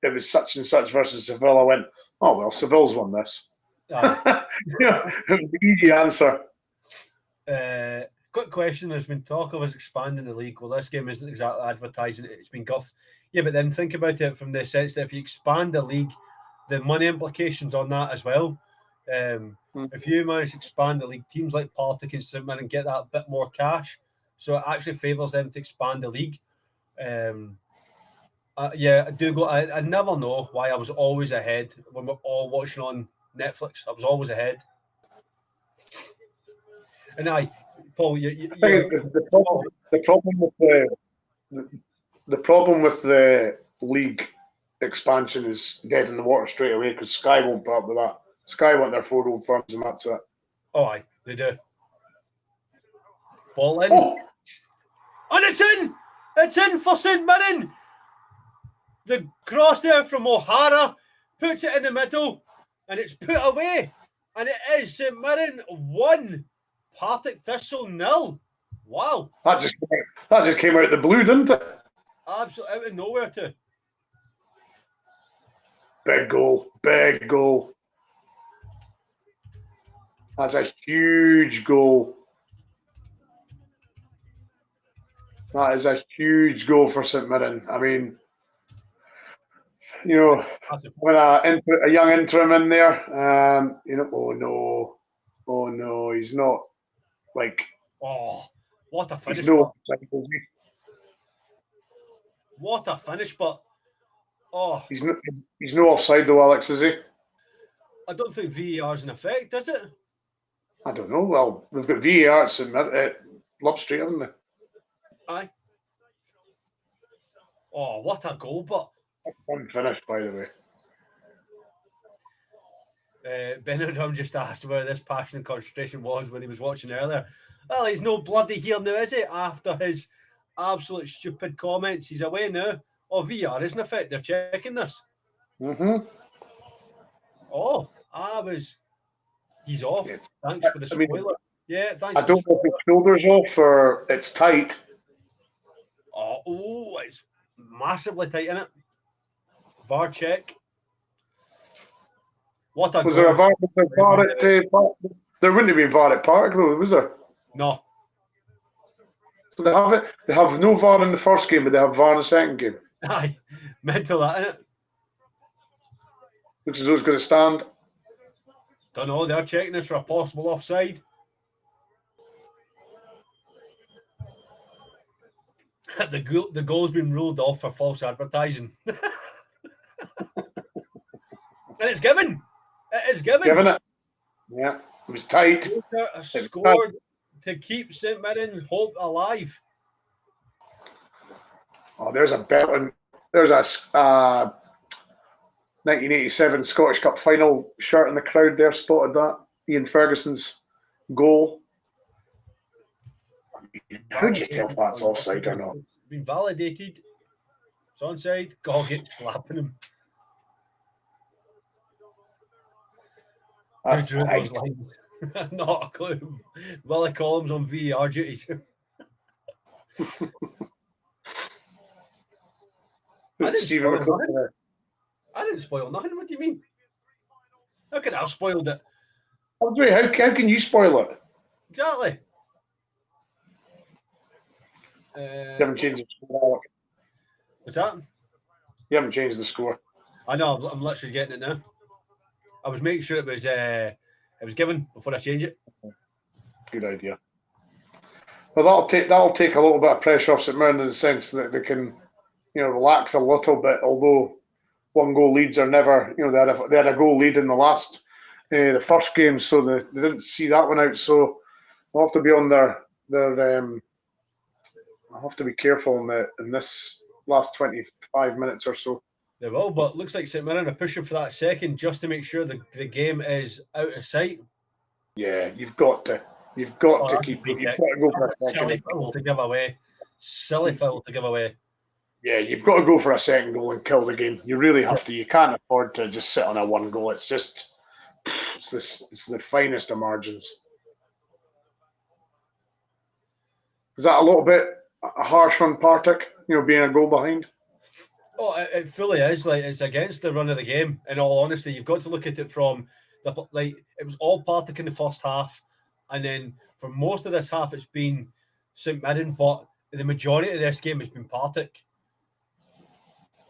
it was such and such versus Seville. I went, oh well, Seville's won this. The easy answer. Quick question. There's been talk of us expanding the league. Well, this game isn't exactly advertising. It's been guff. Yeah, but then think about it from the sense that if you expand the league, the money implications on that as well. If you manage to expand the league, teams like Partick and St Mirren get that bit more cash. So it actually favours them to expand the league. I do go. I never know why I was always ahead when we're all watching on Netflix. I was always ahead. And Paul, the problem with the league expansion is dead in the water straight away because Sky won't put up with that. Sky want their 4 old firms and that's it. Oh, aye, they do. Ball in. Oh, and it's in! It's in for St Mirren! The cross there from O'Hara puts it in the middle and it's put away. And it is St Mirren 1, Partick Thistle 0. Wow. That just came out of the blue, didn't it? Absolutely out of nowhere too. Big goal. That's a huge goal. That is a huge goal for St Mirren. I mean, you know, when a young interim in there, you know, oh no, he's not like. Oh, what a finish! What a finish! But he's no offside though, Alex, is he? I don't think VAR's in effect, is it? I don't know. Well, they've got VAR at Love Street, haven't they? Aye. Oh, what a goal! But one finish, by the way. Benadrum just asked where this passion and concentration was when he was watching earlier. Well, he's no bloody here now, is he? After his absolute stupid comments, he's away now. Oh, VR isn't effect. They're checking this. Mm-hmm. Oh, he's off. Yes. Thanks for the spoiler. Thanks. I don't know if his shoulder's off or it's tight. Oh, it's massively tight, isn't it? VAR check. What a was goal. There a VAR at there wouldn't have been VAR at Partick though, was there? No. So they have it. They have no VAR in the first game, but they have VAR in the second game. Aye, mental that, isn't it? Which is who's going to stand? Don't know. They're checking this for a possible offside. The goal's been ruled off for false advertising. And it's given. It is given. Given it. Yeah, it was tight. Scored to keep St Mirren hope alive. Oh, there's a belt. There's a 1987 Scottish Cup final shirt in the crowd there. Spotted that. Ian Ferguson's goal. How do you tell if that's offside or not? It's been validated. It's onside. Goggett slapping him. Who drew those lines? Not a clue. Willie Collins on VAR duties. I didn't spoil nothing. What do you mean? How could I have spoiled it? How can you spoil it? Exactly. You haven't changed the score. What's that? You haven't changed the score. I know. I'm literally getting it now. I was making sure it was given before I change it. Good idea. Well, that'll take a little bit of pressure off St Mirren in the sense that they can, relax a little bit. Although 1-goal leads are never, they had a goal lead in the first game, so they didn't see that one out. So they'll have to be on their I'll have to be careful in this last 25 minutes or so. They will, but looks like St Mirren are pushing for that second just to make sure the game is out of sight. Yeah, you've got to keep. You've got to go for a second. Silly foul to give away. Silly foul to give away. Yeah, you've got to go for a second goal and kill the game. You really have to. You can't afford to just sit on a 1 goal. It's the finest of margins. Is that a little bit harsh on Partick? Being a goal behind. Oh, it fully is. Like, it's against the run of the game. In all honesty, you've got to look at it from it was all Partick in the first half, and then for most of this half, it's been St Mirren. But the majority of this game has been Partick.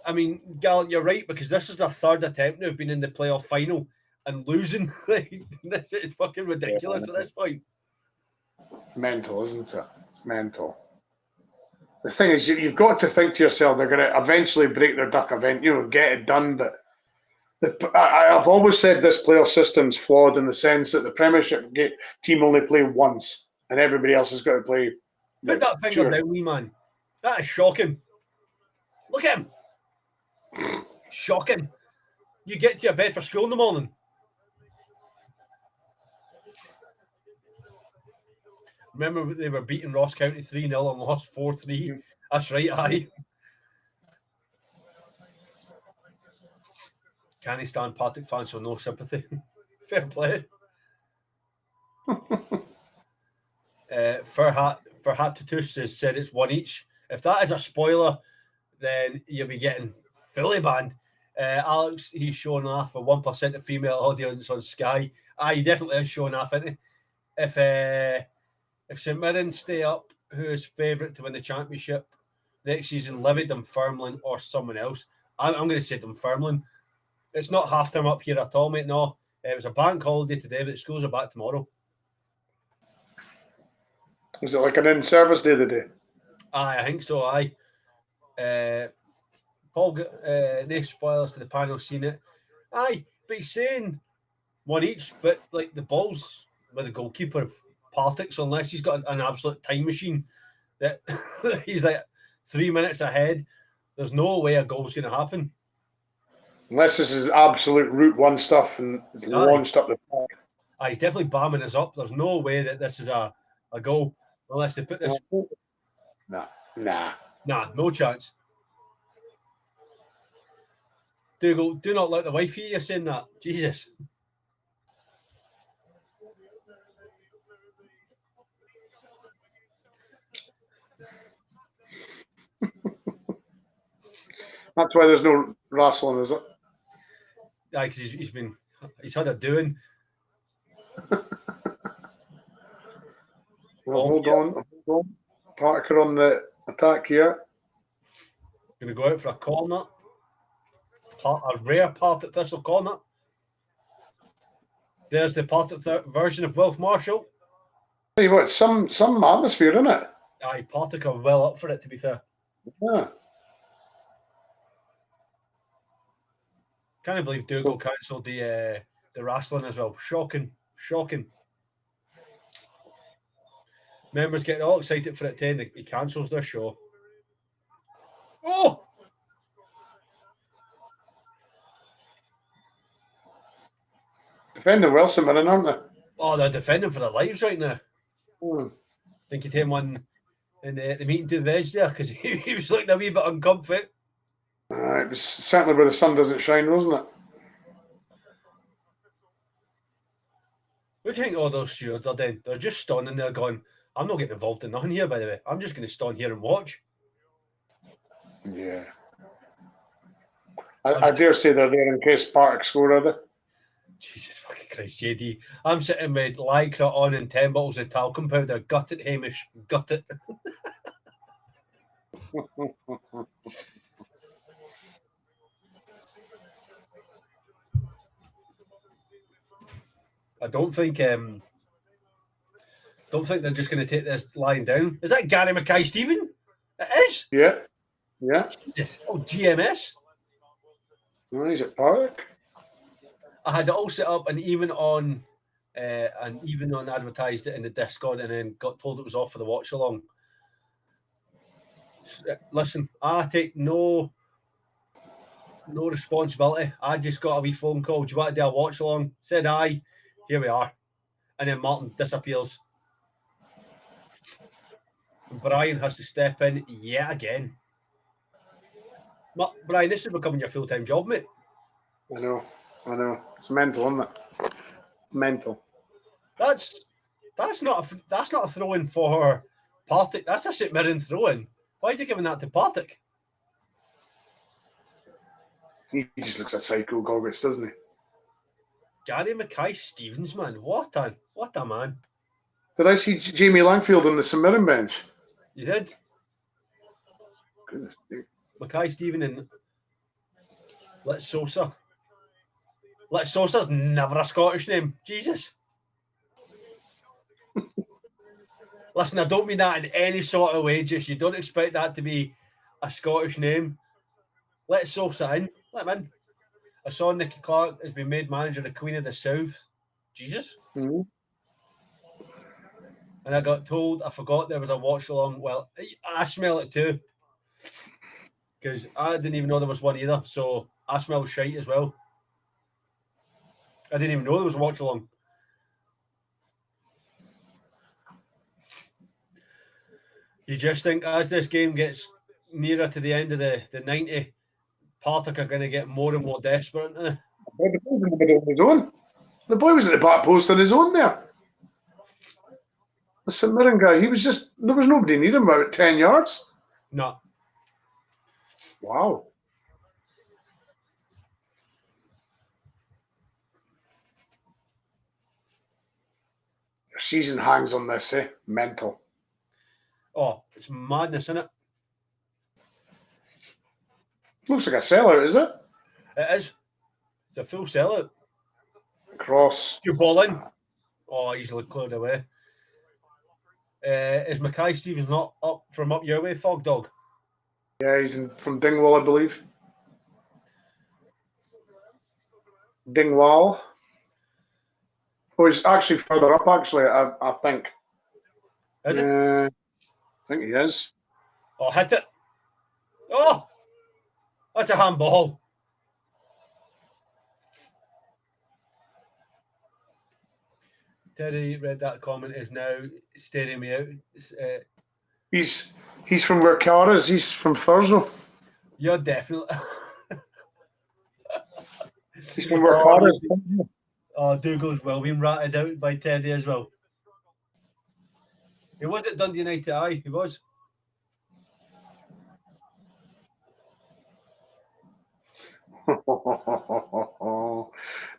I mean, Gallant, you're right, because this is their third attempt now of being in the playoff final and losing. This is fucking ridiculous at this point. Mental, isn't it? It's mental. The thing is, you've got to think to yourself, they're going to eventually break their duck event, get it done. But I've always said this playoff system's flawed in the sense that the Premiership team only play once, and everybody else has got to play. Put that finger down, wee man. That is shocking. Look at him. Shocking. You get to your bed for school in the morning. Remember they were beating Ross County 3-0 and lost 4-3. That's right, aye. Can't stand Partick fans, so no sympathy. Fair play. Ferhat Tatouche has said it's 1 each. If that is a spoiler, then you'll be getting fully banned. Alex, he's showing off for 1% of female audience on Sky. He definitely is showing off, isn't he? If St Mirren stay up, who is favourite to win the championship next season? Livy, Dunfermline, or someone else? I'm going to say Dunfermline. It's not half time up here at all, mate. No, it was a bank holiday today, but the schools are back tomorrow. Was it like an in-service day today? I think so. Paul, no spoilers to the panel, seen it. But he's saying 1 each, but like the ball's with the goalkeeper of Partick, so unless he's got an absolute time machine that he's like 3 minutes ahead, there's no way a goal's going to happen. Unless this is absolute Route 1 stuff and it's launched up the park. He's definitely bombing us up. There's no way that this is a goal unless they put this. Nah, no chance. Do not let the wife hear you saying that. Jesus. That's why there's no wrestling, is it? Yeah, because he's had a doing. Well, hold on. Partick on the attack here. Going to go out for a corner. A rare Partick Thistle corner. There's the Partick version of Wilf Marshall. Tell you what, some atmosphere, isn't it? Partick are well up for it, to be fair. Yeah. Can't believe Dougal cancelled the wrestling as well. Shocking. Members getting all excited for it 10. He cancels their show. Oh! Defending Wilson, man, aren't they? Oh, they're defending for their lives right now. I think he came one in the meeting to the edge there because he was looking a wee bit uncomfy. It was certainly where the sun doesn't shine, wasn't it? What do you think all those stewards are doing? They're just standing there going, I'm not getting involved in nothing here, by the way. I'm just going to stand here and watch. Yeah. I dare say they're there in case Partick score, are they? Jesus fucking Christ, JD. I'm sitting with Lycra on and 10 bottles of talcum powder. Gut it, Hamish. Gut it. I don't think they're just going to take this lying down. Is that Gary Mackay-Steven? It is. Yeah. Yeah. Jesus. Oh, GMS. Oh, he's at Partick. I had it all set up and even on advertised it in the Discord and then got told it was off for the watch along. Listen, I take no responsibility. I just got a wee phone call. Do you want to do a watch along? Said aye. Here we are. And then Martin disappears. And Brian has to step in yet again. Brian, this is becoming your full-time job, mate. I know. It's mental, isn't it? Mental. That's not a throw-in for Partick. That's a St Mirren throw-in. Why are you giving that to Partick? He just looks like psycho Goggins, doesn't he? Gary Mackay-Stevens, man. What a man. Did I see Jamie Langfield on the St Mirren bench? You did. Goodness me. Mackay-Steven and Let's Sosa. Let's Sosa's never a Scottish name. Jesus. Listen, I don't mean that in any sort of way. Just you don't expect that to be a Scottish name. Let Sosa in. Let him in. I saw Nicky Clark has been made manager of the Queen of the South. Jesus. Mm-hmm. And I got told, I forgot there was a watch along. Well, I smell it too. Because I didn't even know there was one either. So I smell shite as well. I didn't even know there was a watch along. You just think as this game gets nearer to the end of the 90, Partick are going to get more and more desperate. The boy was in the middle on his own. The boy was at the back post on his own there. The St Mirren guy, there was nobody near him about 10 yards. No. Wow. Your season hangs on this, eh? Mental. Oh, it's madness, isn't it? Looks like a sellout, is it? It is. It's a full sellout. Cross. Your ball in. Oh, easily cleared away. Is Mackay-Stevens not up your way, Fog Dog? Yeah, he's from Dingwall, I believe. Dingwall. Oh, he's actually further up, actually, I think. Is it? I think he is. Oh, hit it. Oh! That's a handball. Terry read that comment, is now staring me out. He's from where Car is. He's from Thurso. You're definitely... He's from where Car is. Oh, Dougal's well been ratted out by Teddy as well. He was at Dundee United, aye, he was.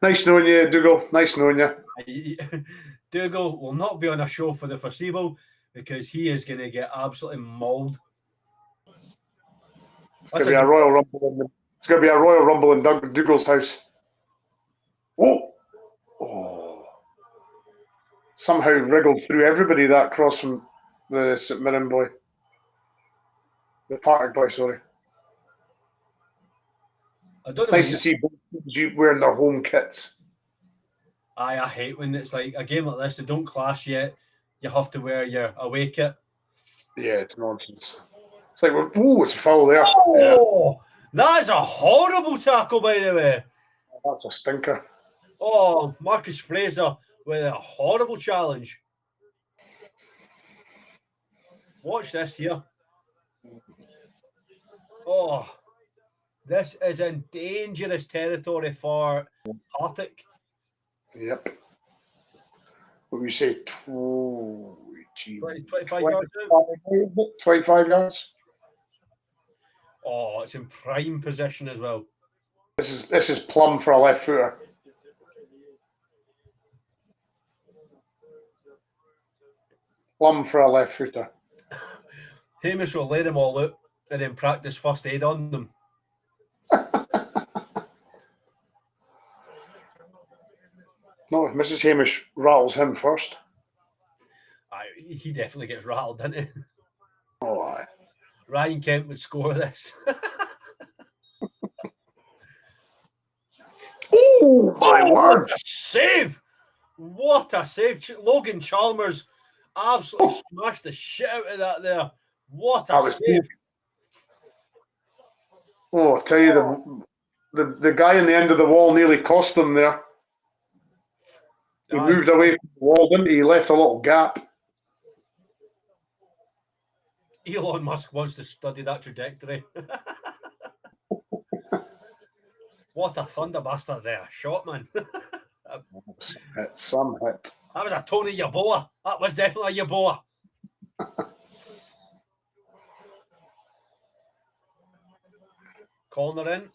Nice knowing you, Dougal. Nice knowing you. Dougal will not be on a show for the foreseeable because he is going to get absolutely mauled. It's going to be a Royal Rumble. It's going to be a Royal Rumble in Dougal's house. Oh! Somehow wriggled through everybody that cross from the St Mirren boy. The Partick boy, sorry. It's nice to see both teams wearing their home kits. I hate when it's like a game like this, they don't clash yet. You have to wear your away kit. Yeah, it's nonsense. It's like, it's a foul there. Oh, yeah. That is a horrible tackle, by the way. That's a stinker. Oh, Marcus Fraser with a horrible challenge. Watch this here. Oh, This is in dangerous territory for Partick. Yep. What we say? 25 yards out. 25 yards. Oh, it's in prime position as well. This is plumb for a left footer. Plumb for a left footer. Hamish will lay them all out and then practice first aid on them. Not if Mrs. Hamish rattles him first. He definitely gets rattled, doesn't he? Oh, aye. Ryan Kent would score this. Oh, my word. What a save! What a save. Logan Chalmers absolutely smashed the shit out of that there. What a save. Oh, I'll tell you, the guy in the end of the wall nearly cost them there. He moved away from the wall, didn't he? He left a little gap. Elon Musk wants to study that trajectory. What a thunder bastard there. Shot, man. Some hit. That was a Tony Yeboah. That was definitely a Yeboah. Corner in.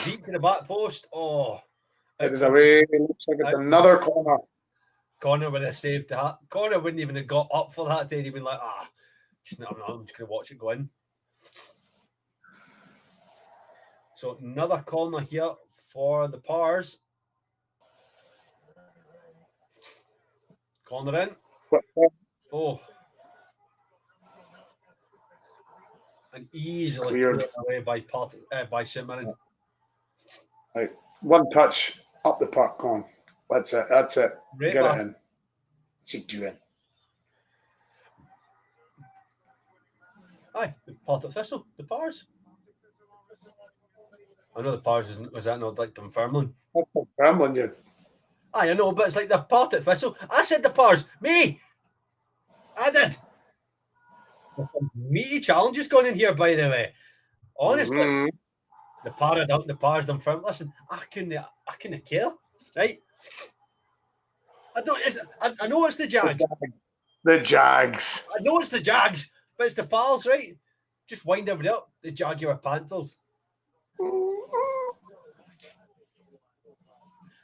Deep to the back post. Oh. It is away. It looks like it's another corner. Connor would have saved that. Connor wouldn't even have got up for that. He'd been like, I'm just going to watch it go in. So another corner here for the Pars. Corner in. Oh. And easily cleared away by St Mirren. Right. One touch up the park, Con. That's it. That's it. Right Get back. it in. What's he doing? Aye, the Partick Thistle, the Pars. I know the Pars was that not like Dunfermline? That's Dunfermline, you. Aye, I know, but it's like the Partick Thistle. I said the Pars. Me! I did. Meaty challenges going in here, by the way. Honestly, the Pars Dunfermline. Listen, I couldn't care, right? I know it's the Jags. The Jags. I know it's the Jags, but it's the Pals, right? Just wind everybody up. The Jaguar Panthers.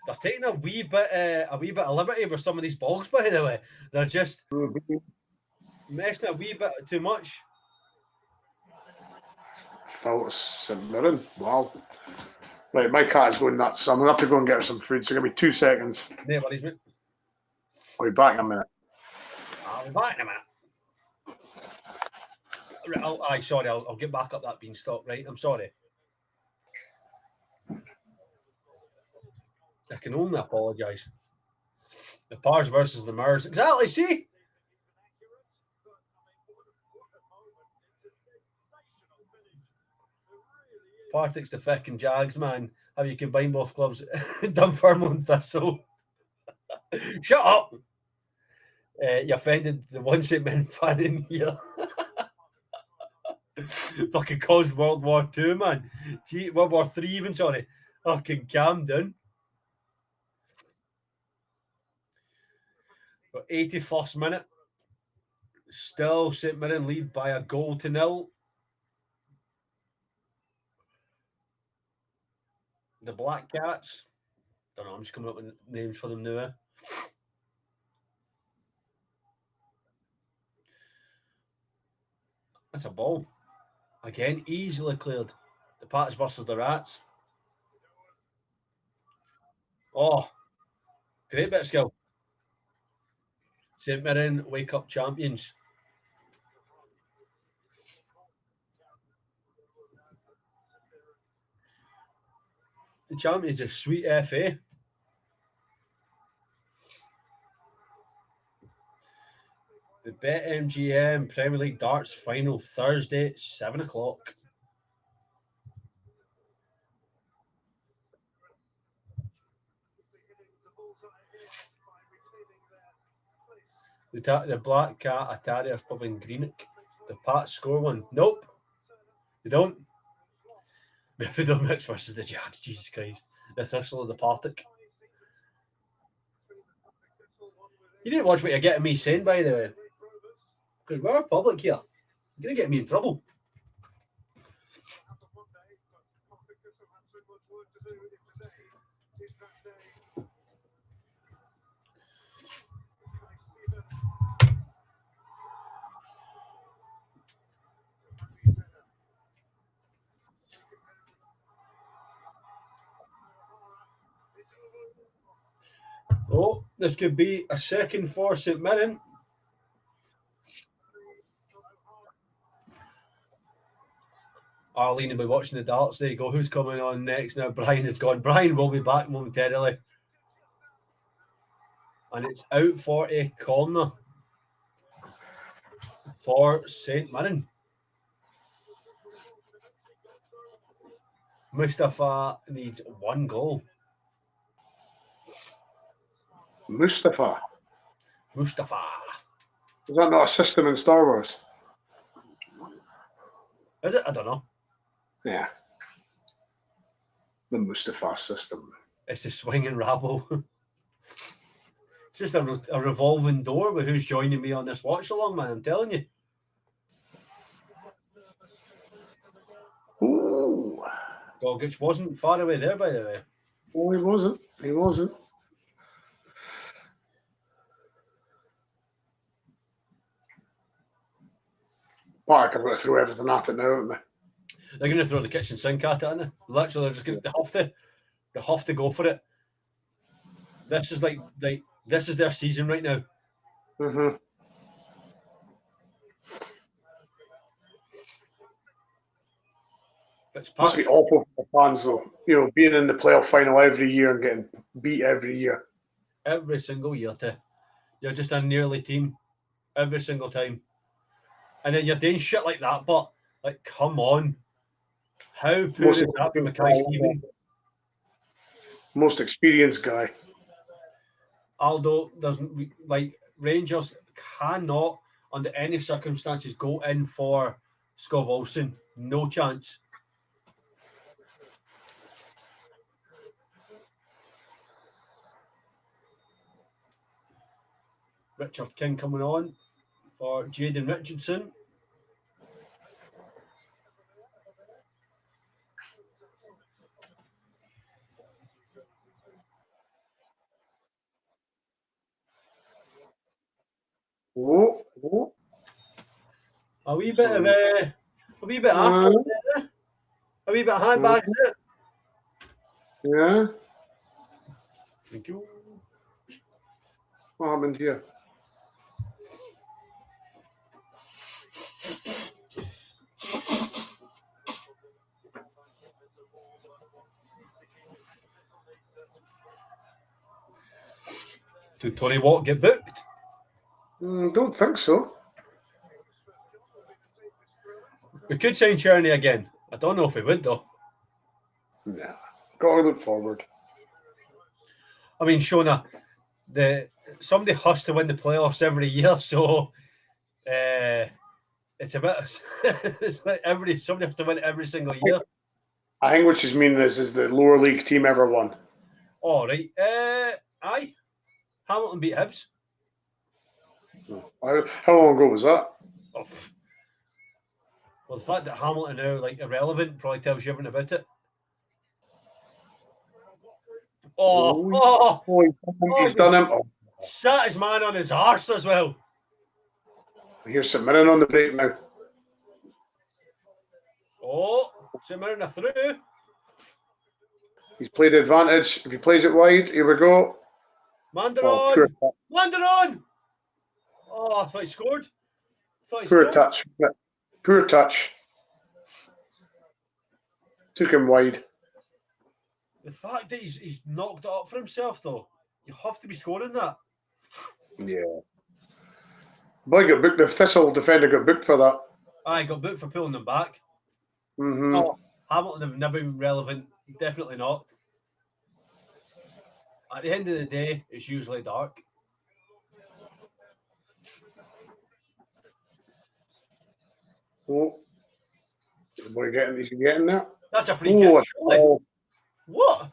They're taking a wee bit of liberty with some of these balls, by the way. They're just messing a wee bit too much. Foul St Mirren. Wow. Right, my cat is going nuts, so I'm going to have to go and get her some food. So give me 2 seconds. No worries, mate. I'll be back in a minute. I'll be back in a minute. Right, sorry, I'll get back up that beanstalk, right? I'm sorry. I can only apologise. The Pars versus the Mirrors. Exactly, see? Partick's the fucking Jags, man. How you combine both clubs? Dunfermline and Thistle. Shut up! You offended the one St Mirren fan in here. Fucking caused World War II, man. Gee, World War III even, sorry. Fucking calm down. But 81st minute. Still St Mirren lead by a 1-0. The Black Cats. Don't know, I'm just coming up with names for them now. That's a ball. Again, easily cleared. The Pats versus the Rats. Oh, great bit of skill. St Mirren wake up champions. The champions are sweet FA. The BetMGM Premier League Darts final Thursday, 7 o'clock. The Black Cat Atarius pub in Greenock. The Pats score one. Nope. They don't. Midfield mix versus the Jags, Jesus Christ. The Thistle of the Partick. You need to watch what you're getting me saying, by the way. Because we're public here. You're going to get me in trouble. Oh, this could be a second for St Mirren. Arlene will be watching the darts. There you go. Who's coming on next now? Brian is gone. Brian will be back momentarily. And it's out for a corner for St Mirren. Mustafa needs 1 goal. Mustafa. Is that not a system in Star Wars? Is it? I don't know. Yeah. The Mustafa system. It's the swinging rabble. It's just a revolving door with who's joining me on this watch along, man. I'm telling you. Ooh. Gogic wasn't far away there, by the way. Oh, he wasn't. He wasn't. Park are going to throw everything at it now, aren't they? They're going to throw the kitchen sink at it, aren't they? Literally, they're just going to have to go for it. This is like this is their season right now. Mm-hmm. Must be awful for the fans, though. You know, being in the playoff final every year and getting beat every year. Every single year, you're just a nearly team every single time, and then you're doing shit like that. But like, come on, how poor is that from Mackay Stephen? Most experienced guy. Aldo doesn't like Rangers cannot under any circumstances go in for Scott Olsen. No chance. Richard King coming on for Jaden Richardson. Oh. A wee bit of a wee bit after a wee bit of handbag, is it? Yeah. Thank you. What happened here? Did Tony Watt get booked? Don't think so. We could sign Cherney again. I don't know if we would though. Nah. Got to look forward. I mean, Shona, somebody has to win the playoffs every year, so it's a bit. It's like somebody has to win every single year. I think what she's meaning is the lower league team ever won. All right. Aye. Hamilton beat Hibs. How long ago was that? Oh, well, the fact that Hamilton are now like irrelevant probably tells you everything about it. He's done him. Oh. Sat his man on his arse as well. Here's St Mirren on the break now. Oh, St Mirren are through. He's played advantage. If he plays it wide, here we go. Mandaron! Mandaron! Oh, I thought he scored. Poor touch. Poor touch. Took him wide. The fact that he's knocked it up for himself, though, you have to be scoring that. Yeah. Boy got booked. The Thistle defender got booked for that. I got booked for pulling them back. Mm-hmm. Oh, Hamilton have never been relevant. Definitely not. At the end of the day, it's usually dark. Oh. Is he getting there? That's a free kick. Surely. What?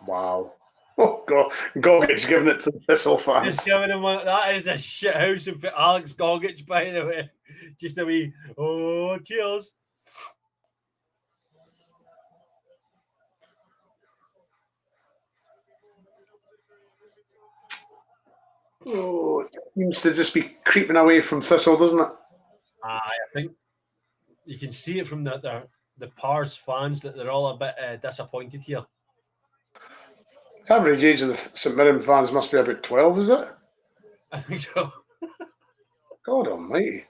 Wow. Oh, God. Gogic's giving it to the Thistle fans. Just giving him one. That is a shit house for Alex Gogic, by the way. Just a wee, oh, cheers. Oh, it seems to just be creeping away from Thistle, doesn't it? I think you can see it from the Pars fans that they're all a bit disappointed here. The average age of the St Mirren fans must be about 12, is it? I think so. God almighty.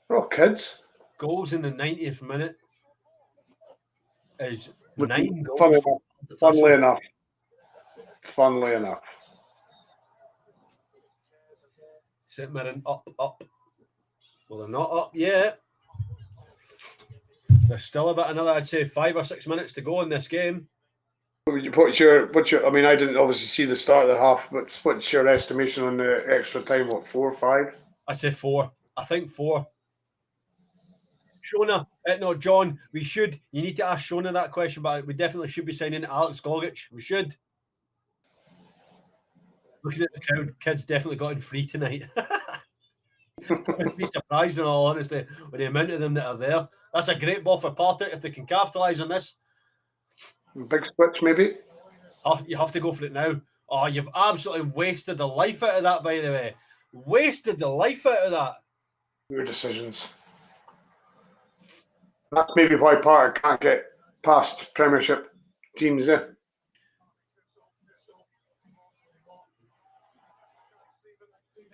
They're all kids. Goals in the 90th minute is Look, 9 goals. Funnily enough. St Mirren up. Well, they're not up yet. There's still about another, I'd say, 5 or 6 minutes to go in this game. What's your? I mean, I didn't obviously see the start of the half, but what's your estimation on the extra time? What, 4 or 5? I say 4. I think 4. Shona, no, John, you need to ask Shona that question, but we definitely should be signing Alex Gogic. We should. Looking at the crowd, kids definitely got in free tonight. I'd be surprised, in all honesty, with the amount of them that are there. That's a great ball for Partick if they can capitalise on this. Big switch, maybe. Oh, you have to go for it now. Oh, you've absolutely wasted the life out of that, by the way. Wasted the life out of that. Your decisions. That's maybe why Partick can't get past Premiership teams, eh?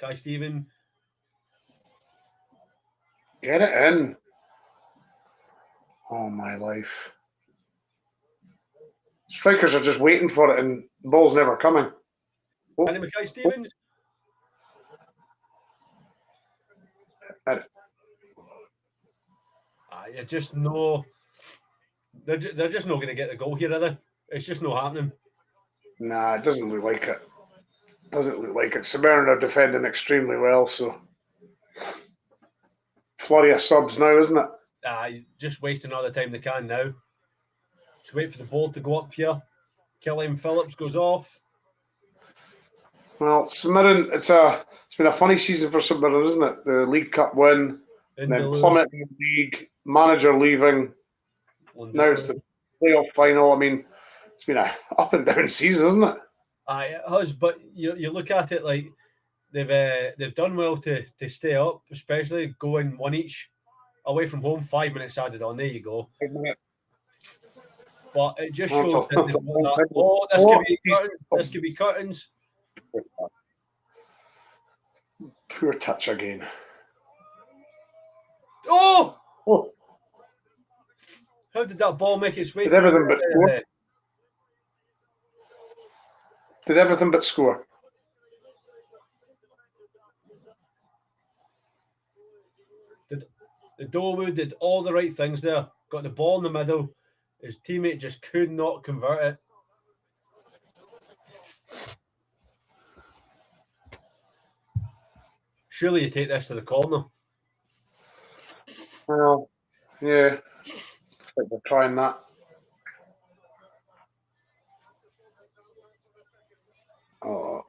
Kai Stephen. Get it in. Oh, my life. Strikers are just waiting for it and the ball's never coming. Oh. And Kai Stevens. You just know they're just not going to get the goal here, are they? It's just not happening. Nah, it doesn't look like it. Doesn't look like it. St Mirren are defending extremely well, so flurry of subs now, isn't it? Just wasting all the time they can now. Just wait for the ball to go up here. Killian Phillips goes off. Well, St Mirren, it's been a funny season for St Mirren, isn't it? The League Cup win, and then plummet in the league, manager leaving. Now it's the playoff final. I mean, it's been a up and down season, isn't it? It has, but you look at it like they've done well to stay up, especially going one each away from home. 5 minutes added on. There you go. But it just shows that this could be curtains. Poor touch again. Oh! How did that ball make its way through? Everything but score. Did everything but score. The Dowu did all the right things there. Got the ball in the middle. His teammate just could not convert it. Surely you take this to the corner. Well, yeah. I think we're trying that. Oh.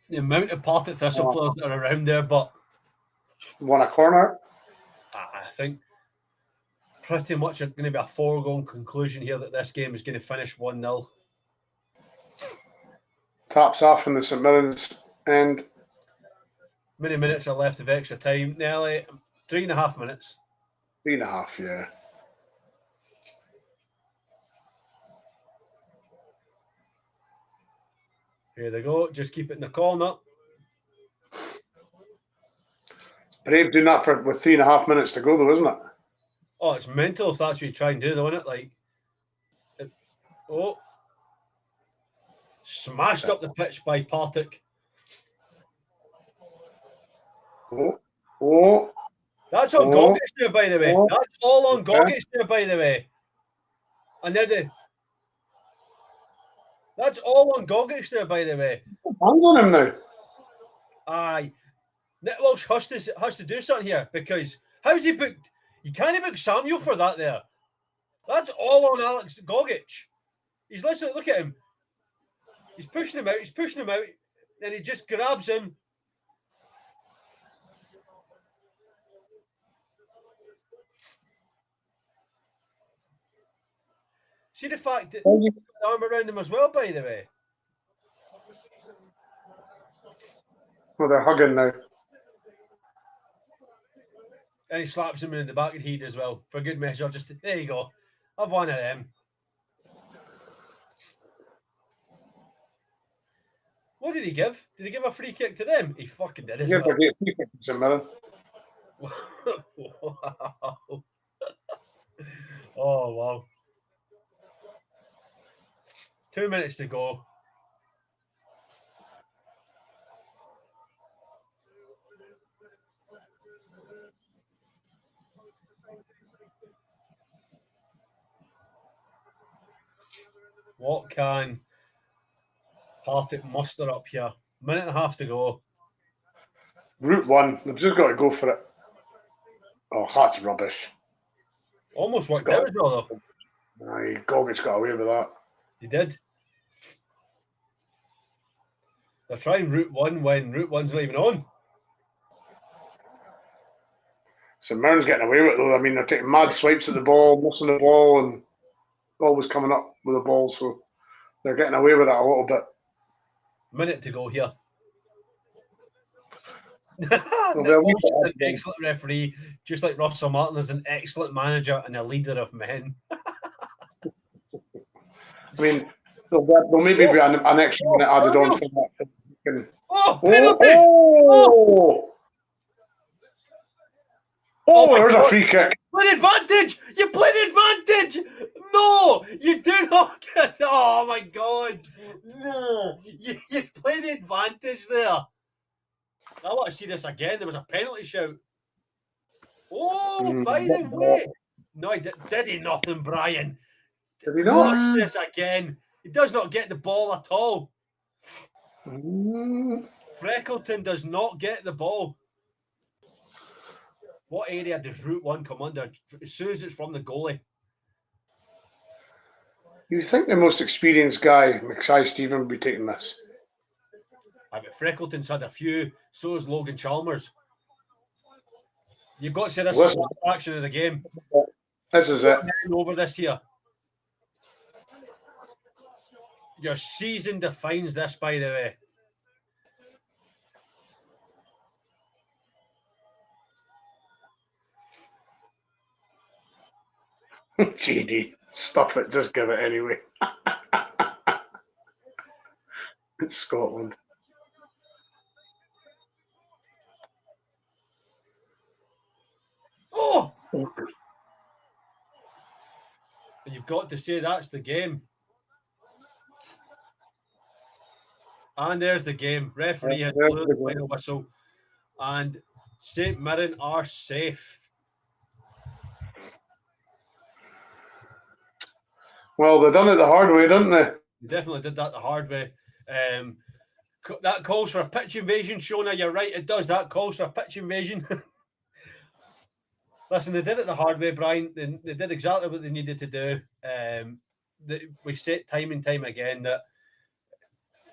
The amount of Partick Thistle players that are around there, but won a corner. I think pretty much going to be a foregone conclusion here that this game is going to finish 1-0. Taps off from the St Mirren's end. Many minutes are left of extra time. Nearly 3.5 minutes. 3.5, yeah. Here they go. Just keep it in the corner. Brave doing that with 3.5 minutes to go, though, isn't it? Oh, it's mental if that's what you try and do, though, isn't it? Smashed up the pitch by Partick. That's on Gogic there, by the way. That's all on Gogic there, by the way. And then that's all on Gogic there, by the way. I'm on him now. Aye. Nick Walsh has to do something here because how's he booked? You can't book Samuel for that there. That's all on Alex Gogic. He's literally, look at him. He's pushing him out, and he just grabs him. See the fact that he's got the arm around him as well, by the way. Well, they're hugging now. And he slaps him in the back of the head as well. For good measure, just there you go. I've one of them. What did he give? Did he give a free kick to them? He fucking did as well. Free kick to Mirren. Wow. Oh, wow. 2 minutes to go. What can Partick muster up here? Minute and a half to go. Route 1. They've just got to go for it. Oh, that's rubbish. Almost worked out as well, though. Aye, Gogic got away with that. He did. They're trying Route 1 when Route 1's not even on. So Mirren's getting away with it, though. I mean, they're taking mad swipes at the ball, missing the ball, and always coming up with the ball. So they're getting away with it a little bit. Minute to go here. Well, an excellent referee, just like Russell Martin is an excellent manager and a leader of men. I mean, there'll maybe be an extra minute added on from that. Oh, penalty! There's a free kick. Play advantage! You played advantage! No! You do not get... Oh, my God. No. You played the advantage there. I want to see this again. There was a penalty shout. Oh, by the way. No, did he nothing, Brian? Did he not? Watch this again. He does not get the ball at all. Freckleton does not get the ball. What area does Route 1 come under as soon as it's from the goalie? You think the most experienced guy, Mackay-Stephen, would be taking this? I bet Freckleton's had a few. So has Logan Chalmers. You've got to say this is the last action of the game. This is it. Over this here. Your season defines this, by the way. JD, stuff it. Just give it anyway. It's Scotland. Oh! You've got to say that's the game. And there's the game. Referee has blown the final whistle. And St Mirren are safe. Well, they done it the hard way, didn't they? They definitely did that the hard way. That calls for a pitch invasion, Shona. You're right, it does. That calls for a pitch invasion. Listen, they did it the hard way, Brian. They did exactly what they needed to do. We said time and time again that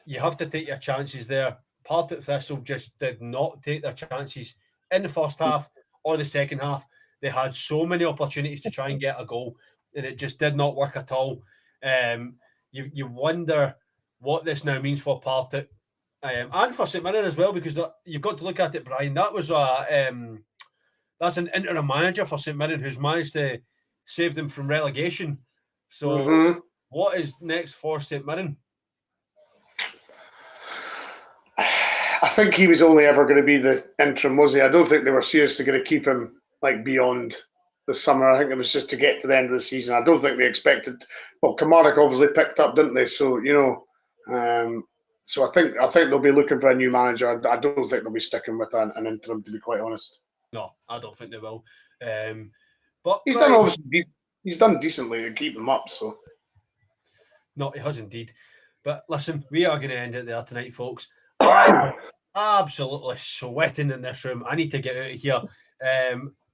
you have to take your chances there. Partick Thistle just did not take their chances in the first half or the second half. They had so many opportunities to try and get a goal, and it just did not work at all. You wonder what this now means for Partick and for St Mirren as well, because you've got to look at it, Brian. That was that's an interim manager for St Mirren who's managed to save them from relegation. So what is next for St Mirren? I think he was only ever going to be the interim, was he? I don't think they were seriously going to keep him like beyond the summer. I think it was just to get to the end of the season. I don't think they expected. Well, Kamaric obviously picked up, didn't they? So so I think they'll be looking for a new manager. I don't think they'll be sticking with an interim, to be quite honest. No, I don't think they will. But he's done obviously. He's done decently to keep them up. So no, he has indeed. But listen, we are going to end it there tonight, folks. I'm absolutely sweating in this room. I need to get out of here.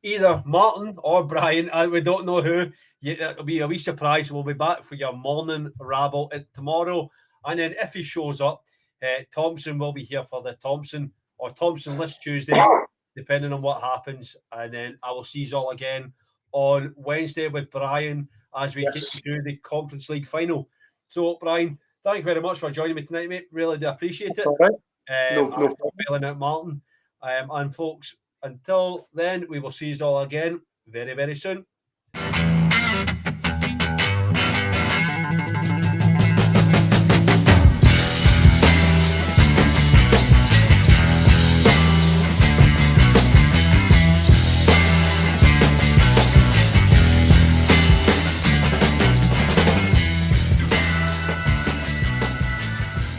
either Martin or Brian, we don't know who. It'll be a wee surprise. We'll be back for your morning rabble tomorrow. And then if he shows up, Thompson will be here for the Thompson list Tuesdays, depending on what happens. And then I will see you all again on Wednesday with Brian as we take you through the Conference League final. So, Brian, thank you very much for joining me tonight, mate. Really do appreciate it. All right. No. Bailing out Martin. And folks, until then, we will see you all again very, very soon.